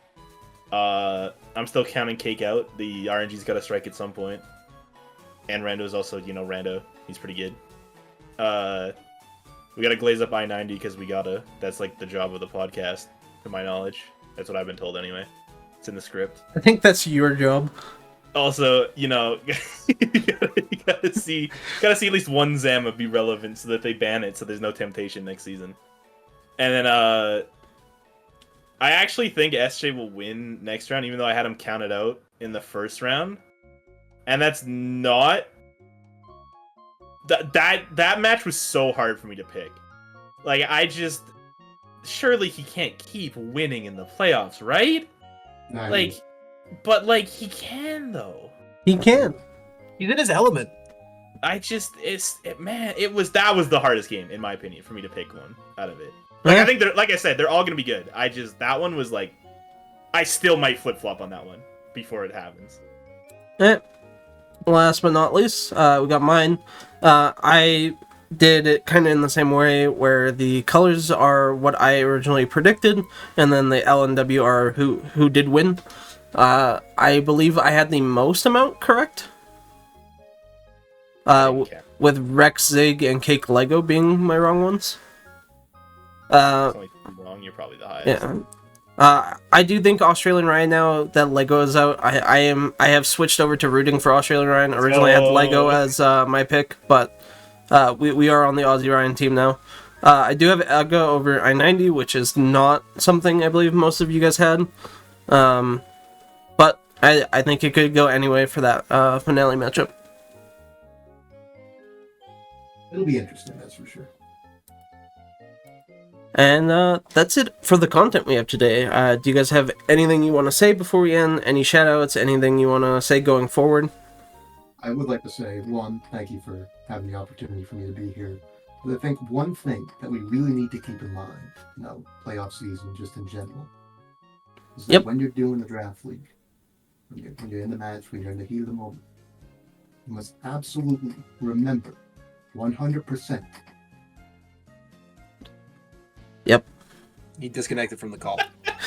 I'm still counting Cake out. The RNG's got to strike at some point. And Rando's also, Rando. He's pretty good. We gotta glaze up I-90 because we gotta. That's like the job of the podcast, to my knowledge. That's what I've been told anyway. It's in the script. I think that's your job. Also, you gotta see at least one Zama be relevant so that they ban it, so there's no temptation next season. And then I actually think SJ will win next round, even though I had him counted out in the first round. And that's not that match was so hard for me to pick. Like surely he can't keep winning in the playoffs, right? Nice. But he can though. He can. He's in his element. that was the hardest game in my opinion for me to pick one out of it. Like I think like I said, they're all gonna be good. That one was like, I still might flip flop on that one before it happens. Last but not least, we got mine. I did it kind of in the same way, where the colors are what I originally predicted, and then the L and W are who did win. I believe I had the most amount correct. With Rex, Zig, and Cake Lego being my wrong ones. It's only wrong. You're probably the highest. Yeah. I do think Australian Ryan, now that Lego is out, I have switched over to rooting for Australian Ryan. Originally I had Lego as my pick, but we are on the Aussie Ryan team now. I do have Aga over I-90, which is not something I believe most of you guys had. But I think it could go anyway for that finale matchup. It'll be interesting, that's for sure. And that's it for the content we have today. Do you guys have anything you want to say before we end? Any shoutouts? Anything you want to say going forward? I would like to say, one, thank you for having the opportunity for me to be here. But I think one thing that we really need to keep in mind, playoff season just in general, is that when you're doing the draft league, when you're in the match, when you're in the heat of the moment, you must absolutely remember 100%. Yep. He disconnected from the call.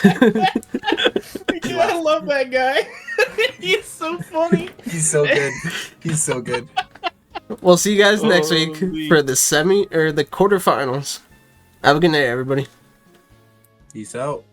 I love that guy. He's so funny. He's so good. He's so good. We'll see you guys next week for the quarterfinals. Have a good night, everybody. Peace out.